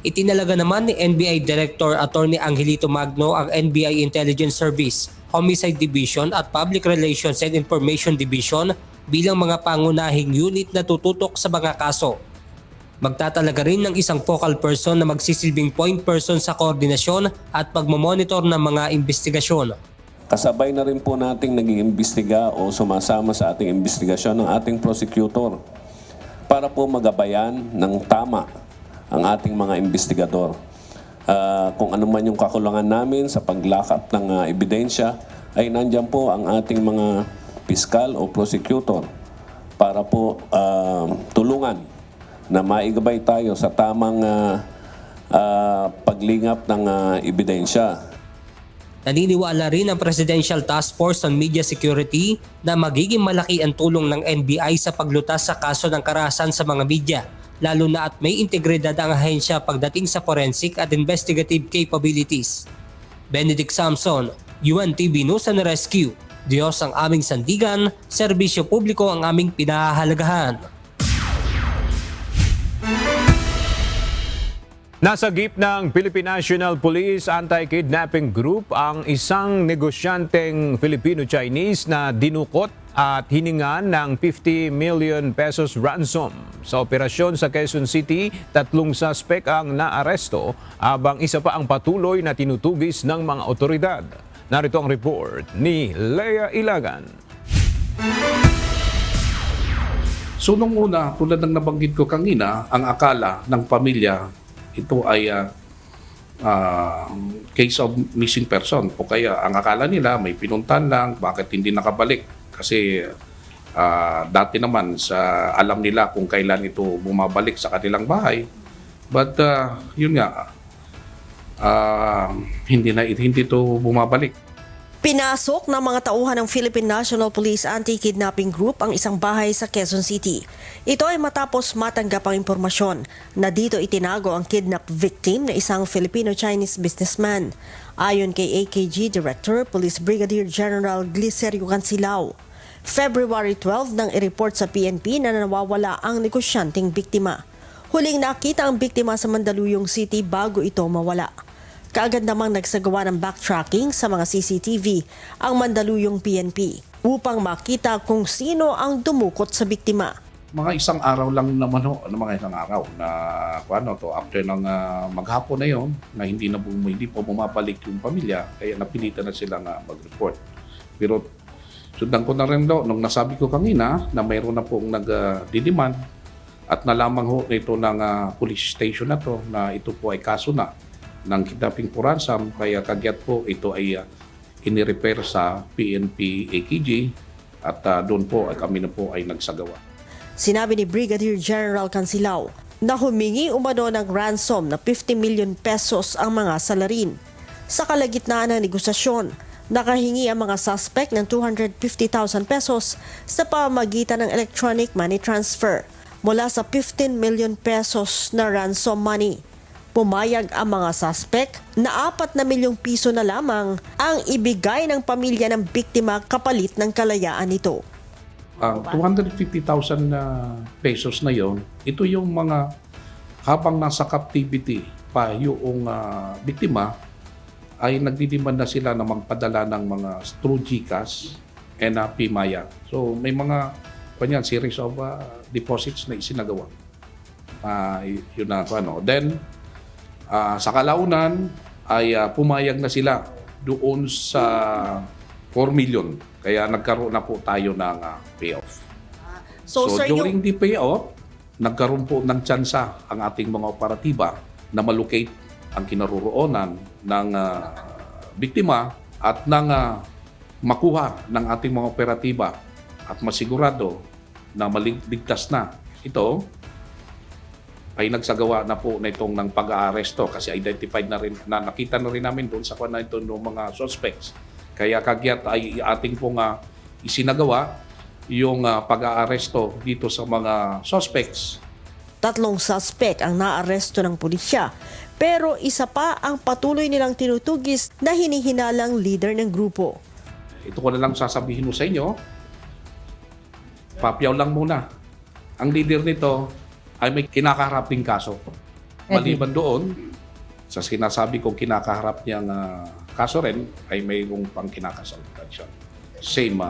Itinalaga naman ni NBI Director Attorney Angelito Magno ang NBI Intelligence Service, Homicide Division at Public Relations and Information Division bilang mga pangunahing unit na tututok sa mga kaso. Magtatalaga rin ng isang focal person na magsisilbing point person sa koordinasyon at pagmamonitor ng mga investigasyon. Kasabay na rin po nating nag-iimbestiga o sumasama sa ating investigasyon ng ating prosecutor para po magabayan ng tama ang ating mga investigador. Kung ano man yung kakulangan namin sa paglakap ng ebidensya, ay nandyan po ang ating mga piskal o prosecutor para po tulungan na maigabay tayo sa tamang paglingap ng ebidensya. Naniniwala rin ang Presidential Task Force on Media Security na magiging malaki ang tulong ng NBI sa paglutas sa kaso ng karahasan sa mga media, lalo na at may integridad ang ahensya pagdating sa forensic at investigative capabilities. Benedict Samson, UNTV News and Rescue. Diyos ang aming sandigan, serbisyo publiko ang aming pinahahalagahan. Nasagip ng Philippine National Police Anti-Kidnapping Group ang isang negosyanteng Filipino-Chinese na dinukot at hiningan ng 50 million pesos ransom. Sa operasyon sa Quezon City, 3 suspek ang naaresto habang isa pa ang patuloy na tinutugis ng mga otoridad. Narito ang report ni Lea Ilagan. So nung una, tulad ng nabanggit ko kanina, ang akala ng pamilya ito ay case of missing person o kaya ang akala nila may pinuntan lang, bakit hindi nakabalik kasi dati naman sa alam nila kung kailan ito bumabalik sa kanilang bahay, but yun nga hindi ito bumabalik. Pinasok ng mga tauhan ng Philippine National Police Anti-Kidnapping Group ang isang bahay sa Quezon City. Ito ay matapos matanggap ang impormasyon na dito itinago ang kidnap victim na isang Filipino-Chinese businessman. Ayon kay AKG Director Police Brigadier General Glicerio Cancilao, February 12 nang i-report sa PNP na nawawala ang negosyanteng biktima. Huling nakita ang biktima sa Mandaluyong City bago ito mawala. Kaagad namang nagsagawa ng backtracking sa mga CCTV ang Mandaluyong PNP upang makita kung sino ang dumukot sa biktima. Mga isang araw lang naman mga isang araw na after ng maghapon na yon na hindi po bumabalik yung pamilya, kaya napilitan na silang mag-report. Pero sundan ko na rin nung nasabi ko kanina na mayroon na pong nag-demand at nalaman nito ng police station na to na ito po ay kaso na ng kidnapping for ransom, kaya kagyat po ito ay inirepair sa PNP AKG at doon po kami na po ay nagsagawa. Sinabi ni Brigadier General Cancilao na humingi umano ng ransom na 50 million pesos ang mga salarin. Sa kalagitnaan ng negosasyon, nakahingi ang mga suspect ng 250,000 pesos sa pamamagitan ng electronic money transfer mula sa 15 million pesos na ransom money. Pumayag ang mga suspect na 4 na milyong piso na lamang ang ibigay ng pamilya ng biktima kapalit ng kalayaan nito. Ang 250,000 pesos na yon, ito yung mga habang nasa captivity pa yung biktima ay nagdidemand na sila na magpadala ng mga through GCash and PMaya. So may mga series of deposits na isinagawa. Yun na Then sa kalaunan ay pumayag na sila doon sa 4 million. Kaya nagkaroon na po tayo ng payoff. So sir, during the payoff, nagkaroon po ng tsansa ang ating mga operatiba na malocate ang kinaroroonan ng biktima at nang makuha ng ating mga operatiba at masigurado na maligtas na ito, ay nagsagawa na po na itong ng pag-aaresto kasi identified na rin, na nakita na rin namin doon sa kwan na ito ng mga suspects. Kaya kagyat ay ating pong isinagawa yung pag-aaresto dito sa mga suspects 3 suspect ang naaresto ng pulisya, pero isa pa ang patuloy nilang tinutugis na hinihinalang leader ng grupo. Ito ko na lang sasabihin mo sa inyo, papyaw lang muna. Ang leader nito ay may kinakaharap ding kaso. Maliban doon, sa sinasabi kong kinakaharap niyang kaso rin, ay mayroong pang kinakasaltan siya. Same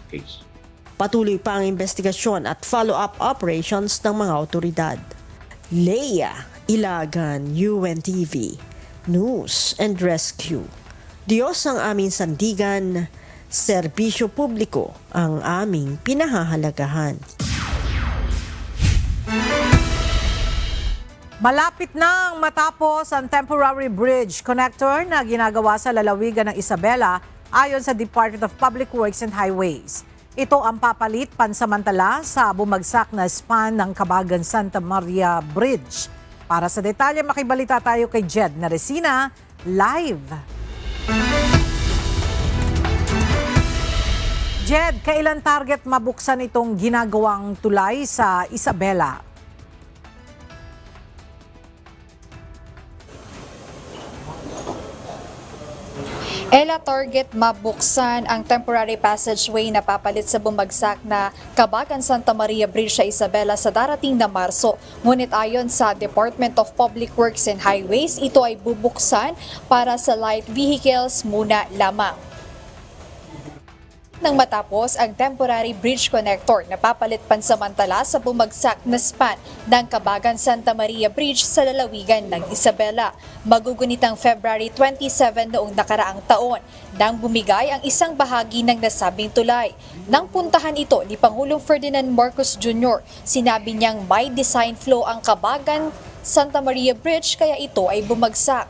case. Patuloy pa ang investigasyon at follow-up operations ng mga otoridad. Leia Ilagan, UNTV, News and Rescue. Diyos ang aming sandigan, serbisyo publiko ang aming pinahahalagahan. Malapit nang matapos ang temporary bridge connector na ginagawa sa lalawigan ng Isabela ayon sa Department of Public Works and Highways. Ito ang papalit pansamantala sa bumagsak na span ng Kabagan Santa Maria Bridge. Para sa detalye, makibalita tayo kay Jed Naresina, live. Jed, kailan target mabuksan itong ginagawang tulay sa Isabela? Ela, target mabuksan ang temporary passageway na papalit sa bumagsak na Kabagan Santa Maria Bridge sa Isabela sa darating na Marso. Ngunit ayon sa Department of Public Works and Highways, ito ay bubuksan para sa light vehicles muna lamang. Nang matapos ang temporary bridge connector na papalit pansamantala sa bumagsak na span ng Kabagan Santa Maria Bridge sa lalawigan ng Isabela. Magugunit ang February 27 noong nakaraang taon nang bumigay ang isang bahagi ng nasabing tulay. Nang puntahan ito ni Pangulong Ferdinand Marcos Jr., sinabi niyang may design flaw ang Kabagan Santa Maria Bridge kaya ito ay bumagsak.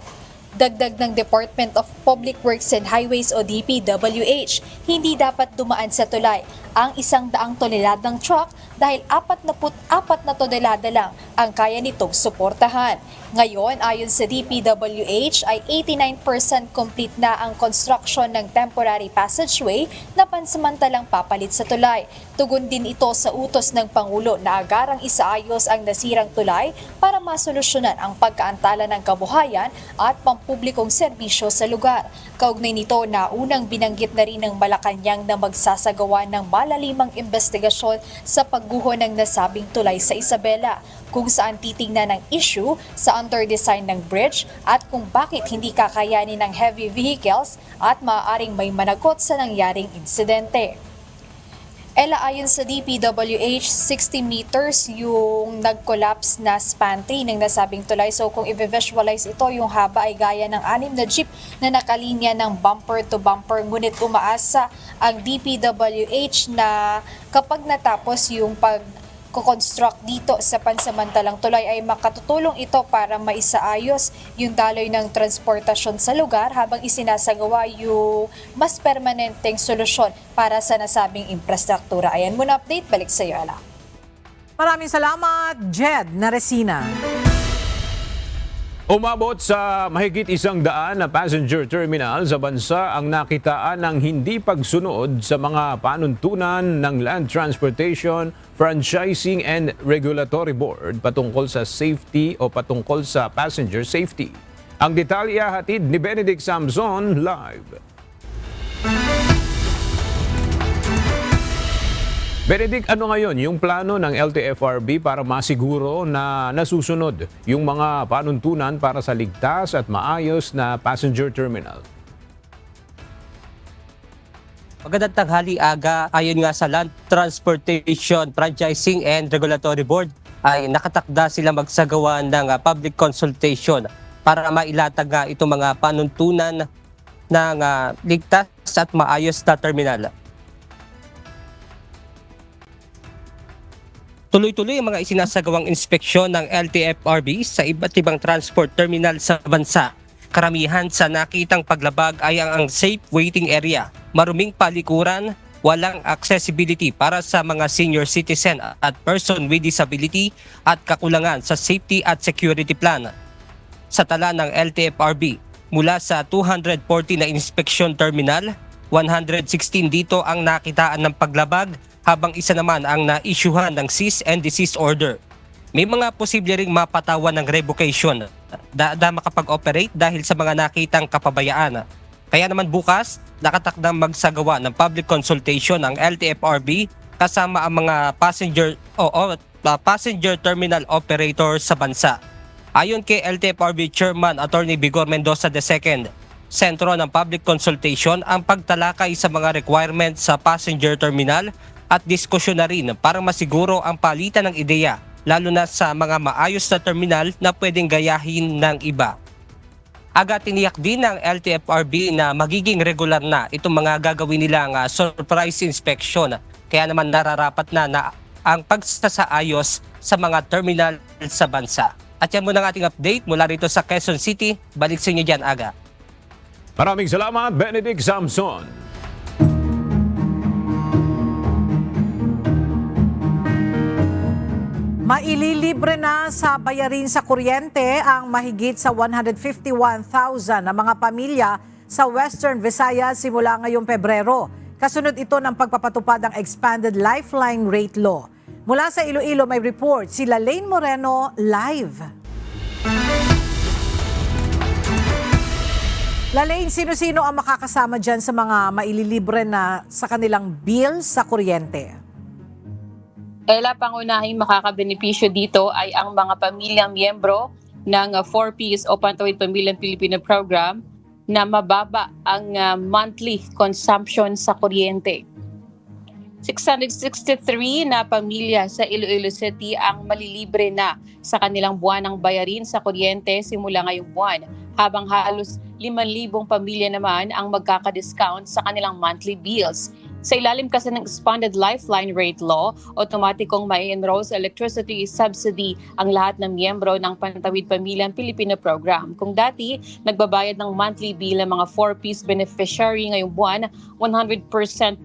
Dagdag ng Department of Public Works and Highways o DPWH, hindi dapat dumaan sa tulay ang 100 toneladang truck dahil 44 na tonelada lang ang kaya nitong suportahan. Ngayon, ayon sa DPWH, ay 89% complete na ang construction ng temporary passageway na pansamantalang papalit sa tulay. Tugon din ito sa utos ng Pangulo na agarang isaayos ang nasirang tulay para masolusyonan ang pagkaantala ng kabuhayan at pampublikong serbisyo sa lugar. Kaugnay nito na unang binanggit na rin ng Malacanang na magsasagawa ng malalimang investigasyon sa pagguho ng nasabing tulay sa Isabela, kung saan titingnan ng issue sa underdesign ng bridge at kung bakit hindi kakayanin ng heavy vehicles at maaaring may managot sa nangyaring insidente. Ela, ayon sa DPWH, 60 meters yung nag-collapse na span 3 ng nasabing tulay. So kung i-visualize ito, yung haba ay gaya ng 6 na jeep na nakalinya ng bumper to bumper. Ngunit umaasa ang DPWH na kapag natapos yung pag-construct dito sa pansamantalang tulay ay makatutulong ito para maisaayos yung daloy ng transportasyon sa lugar habang isinasagawa yung mas permanenteng solusyon para sa nasabing infrastruktura. Ayan muna update, balik sa iyo, Ala. Maraming salamat, Jed Naresina. Umabot sa mahigit 100 na passenger terminal sa bansa ang nakitaan ng hindi pagsunod sa mga panuntunan ng Land Transportation, Franchising and Regulatory Board patungkol sa safety o patungkol sa passenger safety. Ang detalye hatid ni Benedict Samson live. Benedict, ano ngayon yung plano ng LTFRB para masiguro na nasusunod yung mga panuntunan para sa ligtas at maayos na passenger terminal? Magandang tanghali, Aga. Ayon nga sa Land Transportation, Franchising and Regulatory Board, ay nakatakda sila magsagawa ng public consultation para mailatag nga itong mga panuntunan ng ligtas at maayos na terminal. Tuloy-tuloy ang mga isinasagawang inspeksyon ng LTFRB sa iba't ibang transport terminal sa bansa. Karamihan sa nakitang paglabag ay ang safe waiting area, maruming palikuran, walang accessibility para sa mga senior citizen at person with disability at kakulangan sa safety at security plan. Sa tala ng LTFRB, mula sa 240 na inspeksyon terminal, 116 dito ang nakitaan ng paglabag habang isa naman ang na-issuehan ng cease and desist order. may mga posible ring mapatawan ng revocation na makapag-operate dahil sa mga nakitang kapabayaan. Kaya naman bukas, nakatakdang magsagawa ng public consultation ang LTFRB kasama ang mga passenger terminal operator sa bansa. Ayon kay LTFRB Chairman Attorney Vigor Mendoza II, sentro ng public consultation ang pagtalakay sa mga requirements sa passenger terminal at diskusyon na rin para masiguro ang palitan ng ideya, lalo na sa mga maayos na terminal na pwedeng gayahin ng iba. Agad tiniyak din ng LTFRB na magiging regular na itong mga gagawin nilang surprise inspection. Kaya naman nararapat na ang pagsasaayos sa mga terminal sa bansa. At yan muna ang ating update mula rito sa Quezon City. Balik sa inyo dyan, Aga. Maraming salamat, Benedict Samson. Maililibre na sa bayarin sa kuryente ang mahigit sa 151,000 na mga pamilya sa Western Visayas simula ngayong Pebrero. Kasunod ito ng pagpapatupad ng Expanded Lifeline Rate Law. Mula sa Iloilo may report si Lalaine Moreno live. Lalaine, sino-sino ang makakasama dyan sa mga maililibre na sa kanilang bill sa kuryente? Ella, pangunahing makakabenepisyo dito ay ang mga pamilyang miyembro ng 4Ps o Pantawid Pamilyang Pilipino Program na mababa ang monthly consumption sa kuryente. 663 na pamilya sa Iloilo City ang malilibre na sa kanilang buwanang bayarin sa kuryente simula ngayong buwan, habang halos 5,000 pamilya naman ang magkaka-discount sa kanilang monthly bills. Sa ilalim kasi ng Expanded Lifeline Rate Law, otomatikong mai-enroll sa electricity subsidy ang lahat ng miyembro ng Pantawid Pamilyang Pilipino Program. Kung dati, nagbabayad ng monthly bill ang mga 4Ps beneficiary ngayong buwan, 100%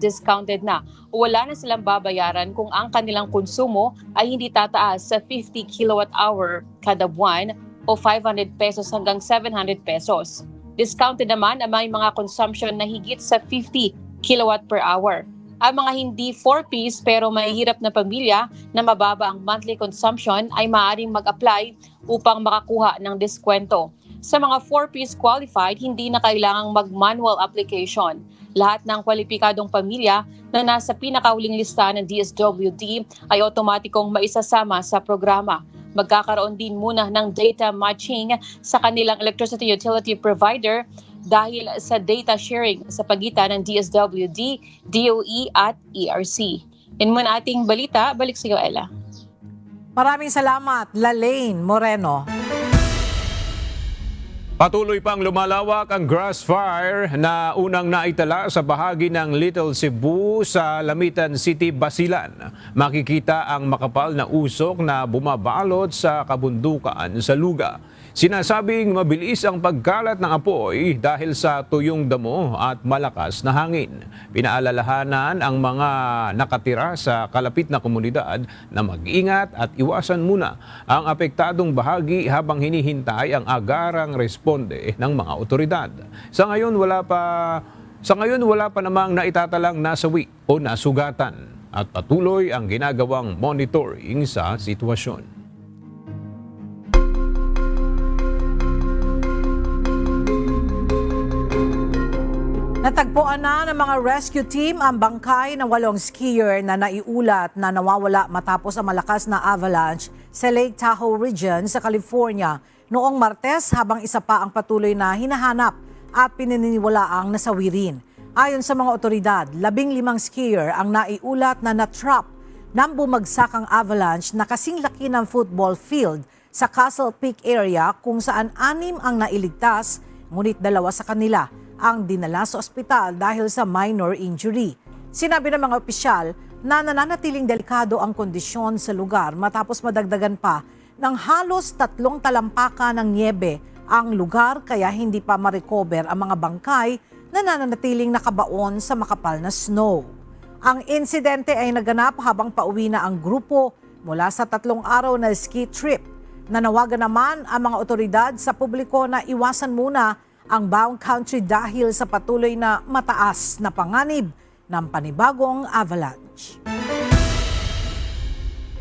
discounted na. Wala na silang babayaran kung ang kanilang konsumo ay hindi tataas sa 50 kilowatt-hour kada buwan o 500 pesos hanggang 700 pesos. Discounted naman ang may mga consumption na higit sa 50 kilowatt per hour. Ang mga hindi 4Ps pero mahihirap na pamilya na mababa ang monthly consumption ay maaaring mag-apply upang makakuha ng diskwento. Sa mga 4Ps qualified, hindi na kailangang mag-manual application. Lahat ng kwalipikadong pamilya na nasa pinakahuling lista ng DSWD ay otomatikong maisasama sa programa. Magkakaroon din muna ng data matching sa kanilang electricity utility provider dahil sa data sharing sa pagitan ng DSWD, DOE at ERC. Yan muna ating balita. Balik sa iyo, Ella. Maraming salamat, Lalaine Moreno. Patuloy pang lumalawak ang grass fire na unang naitala sa bahagi ng Little Cebu sa Lamitan City, Basilan. Makikita ang makapal na usok na bumabalot sa kabundukan sa lugar. Sinasabing mabilis ang pagkalat ng apoy dahil sa tuyong damo at malakas na hangin. Pinaalalahanan ang mga nakatira sa kalapit na komunidad na mag-ingat at iwasan muna ang apektadong bahagi habang hinihintay ang agarang responde ng mga otoridad. Sa ngayon wala pa namang naitatalang nasawi o nasugatan at patuloy ang ginagawang monitoring sa sitwasyon. Natagpuan na ng mga rescue team ang bangkay ng 8 skier na naiulat na nawawala matapos ang malakas na avalanche sa Lake Tahoe region sa California noong Martes, habang isa pa ang patuloy na hinahanap at pinaniniwalaang nasawi rin. Ayon sa mga otoridad, 15 skier ang naiulat na natrap nang bumagsak ang avalanche na kasing laki ng football field sa Castle Peak area, kung saan 6 ang nailigtas, ngunit 2 sa kanila ang dinala sa ospital dahil sa minor injury. Sinabi ng mga opisyal na nananatiling delikado ang kondisyon sa lugar matapos madagdagan pa ng halos 3 talampakan ng niebe ang lugar, kaya hindi pa ma-recover ang mga bangkay na nananatiling nakabaon sa makapal na snow. Ang insidente ay naganap habang pauwi na ang grupo mula sa 3 araw na ski trip. Nanawagan naman ang mga otoridad sa publiko na iwasan muna ang bound country dahil sa patuloy na mataas na panganib ng panibagong avalanche.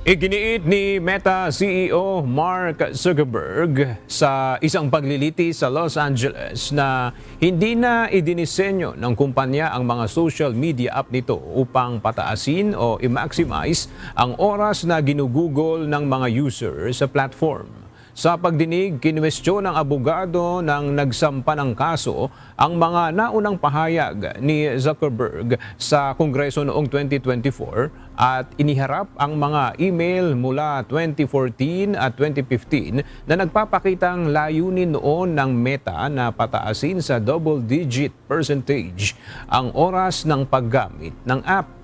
Iginiit ni Meta CEO Mark Zuckerberg sa isang pagliliti sa Los Angeles na hindi na idinisenyo ng kumpanya ang mga social media app nito upang pataasin o i-maximize ang oras na ginugugol ng mga user sa platform. Sa pagdinig, kinwestiyon ng abogado ng nagsampa ng kaso ang mga naunang pahayag ni Zuckerberg sa Kongreso noong 2024 at iniharap ang mga email mula 2014 at 2015 na nagpapakitang layunin noon ng Meta na pataasin sa double-digit percentage ang oras ng paggamit ng app.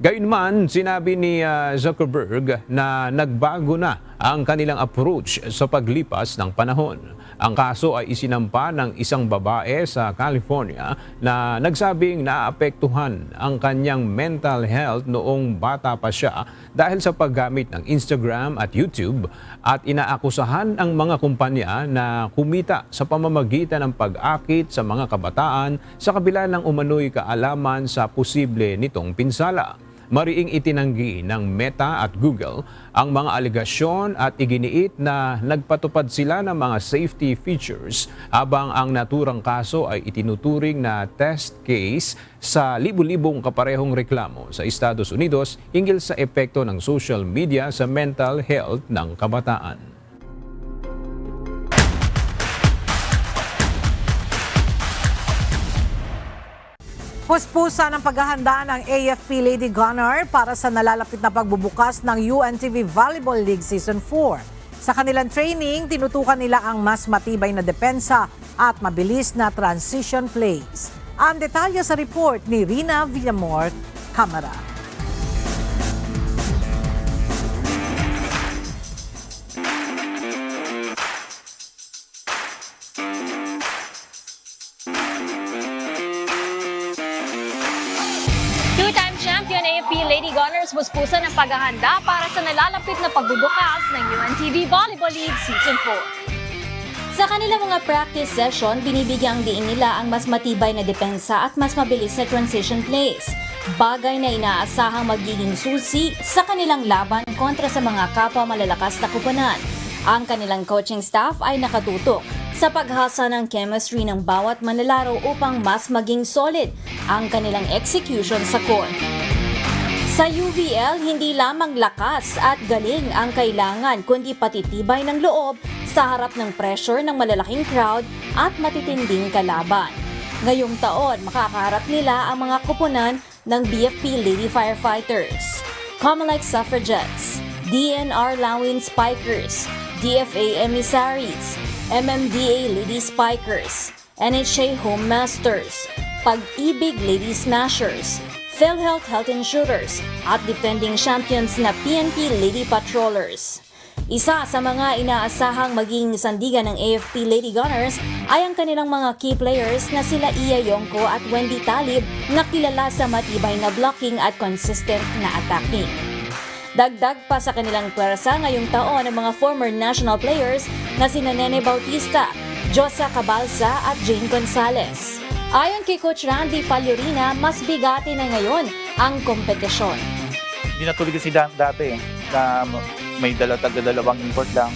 Gayunman, sinabi ni Zuckerberg na nagbago na ang kanilang approach sa paglipas ng panahon. Ang kaso ay isinampa ng isang babae sa California na nagsabing naapektuhan ang kanyang mental health noong bata pa siya dahil sa paggamit ng Instagram at YouTube at inaakusahan ang mga kumpanya na kumita sa pamamagitan ng pag-akit sa mga kabataan sa kabila ng umano'y kaalaman sa posible nitong pinsala. Mariing itinanggi ng Meta at Google ang mga alegasyon at iginiit na nagpatupad sila ng mga safety features habang ang naturang kaso ay itinuturing na test case sa libu-libong kaparehong reklamo sa Estados Unidos hinggil sa epekto ng social media sa mental health ng kabataan. Puspusa ng paghahanda ng AFP Lady Gunner para sa nalalapit na pagbubukas ng UNTV Volleyball League Season 4. Sa kanilang training, tinutukan nila ang mas matibay na depensa at mabilis na transition plays. Ang detalye sa report ni Rina Villamor, Camera. Two-time champion AFP Lady Gunners puspusa ng paghahanda para sa nalalapit na pagbubukas ng UNTV Volleyball League Season 4. Sa kanilang mga practice session, binibigyang diin nila ang mas matibay na depensa at mas mabilis na transition plays. Bagay na inaasahang magiging susi sa kanilang laban kontra sa mga kapwa malalakas na kupunan. Ang kanilang coaching staff ay nakatutok sa paghasa ng chemistry ng bawat manlalaro upang mas maging solid ang kanilang execution sa court. Sa UVL, hindi lamang lakas at galing ang kailangan kundi pati tibay ng loob sa harap ng pressure ng malalaking crowd at matitinding kalaban. Ngayong taon, makakaharap nila ang mga kupunan ng BFP Lady Firefighters, Comelec Suffragettes, DNR Lawin Spikers, DFA Emissaries, MMDA Lady Spikers, NHA Home Masters, Pag-ibig Lady Smashers, PhilHealth Health Insurers at defending champions na PNP Lady Patrollers. Isa sa mga inaasahang maging sandigan ng AFP Lady Gunners ay ang kanilang mga key players na sila Iya Yongko at Wendy Talib na kilala sa matibay na blocking at consistent na attacking. Dagdag pa sa kanilang pwersa ngayong taon ang mga former national players na sina Nene Bautista, Josa Cabalsa at Jane Gonzalez. Ayon kay Coach Randy Faliorina, mas bigati na ngayon ang kompetisyon. Hindi na tulad kasi dati na may dalawang import lang.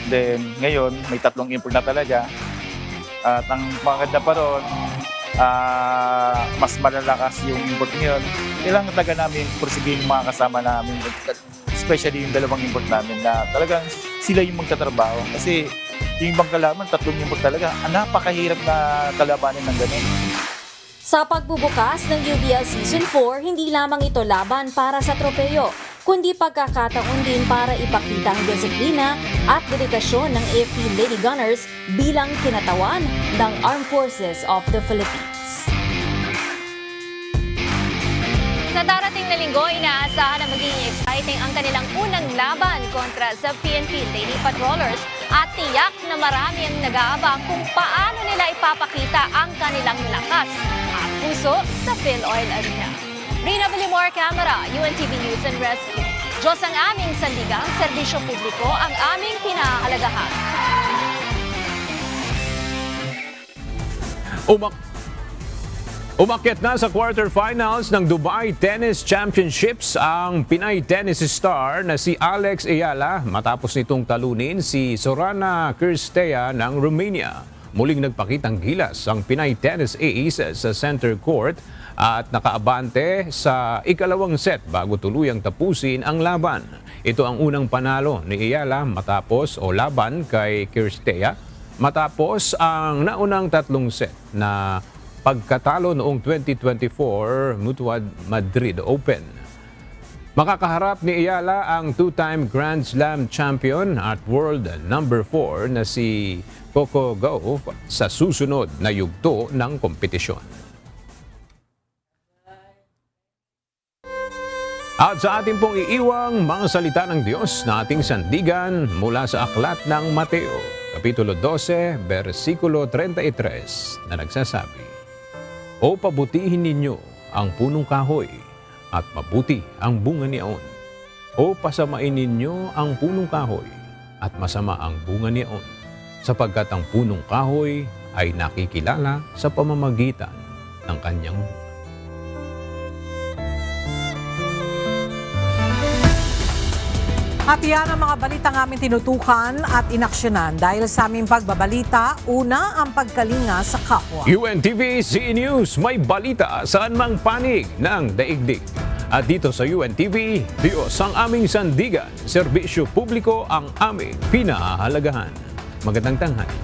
Then ngayon, may 3 import na talaga. At ang maganda pa ron, mas malalakas yung import ngayon. Kailangan talaga namin porsigihin yung mga kasama namin, especially yung 2 import namin na talagang sila yung magtatrabaho. Kasi yung ibang kalaban, 3 import talaga. Napakahirap na kalabanin ng ganun. Sa pagbubukas ng UVL Season 4, hindi lamang ito laban para sa tropeyo, kundi pagkakataon din para ipakita ang disiplina at dedikasyon ng AFP Lady Gunners bilang kinatawan ng Armed Forces of the Philippines. Sa darating na linggo, inaasahan na magiging exciting ang kanilang unang laban kontra sa PNP Lady Patrollers at tiyak na marami ang nag-aabang kung paano nila ipapakita ang kanilang lakas at puso sa PhilOil Arena. Rina Villamor, Camera, UNTV News and Rescue. Diyos ang aming sandigang, serbisyo publiko ang aming pinahalagahan. Umakyat na sa quarterfinals ng Dubai Tennis Championships ang Pinay tennis star na si Alex Ayala matapos nitong talunin si Sorana Cirstea ng Romania. Muling nagpakitang gilas ang Pinay tennis ace sa center court at nakaabante sa ikalawang set bago tuluyang tapusin ang laban. Ito ang unang panalo ni Ayala matapos o laban kay Cirstea matapos ang naunang tatlong set na pagkatalo noong 2024 Mutuad Madrid Open. Makakaharap ni Ayala ang two-time Grand Slam champion at world number 4 na si Coco Gauff sa susunod na yugto ng kompetisyon. At sa ating pong iiwang mga salita ng Diyos na ating sandigan mula sa aklat ng Mateo, Kapitulo 12, versikulo 33 na nagsasabi, "O pabutihin ninyo ang punong kahoy at mabuti ang bunga niyaon. O pasamain ninyo ang punong kahoy at masama ang bunga niyaon, sapagkat ang punong kahoy ay nakikilala sa pamamagitan ng kanyang bunga." At yan ang mga balitang aming tinutukan at inaksyonan dahil sa aming pagbabalita, una ang pagkalinga sa kapwa. UNTV CE News, may balita saan mang panig ng daigdig. At dito sa UNTV, Diyos ang aming sandigan, serbisyo publiko ang aming pinahahalagahan. Magandang tanghali.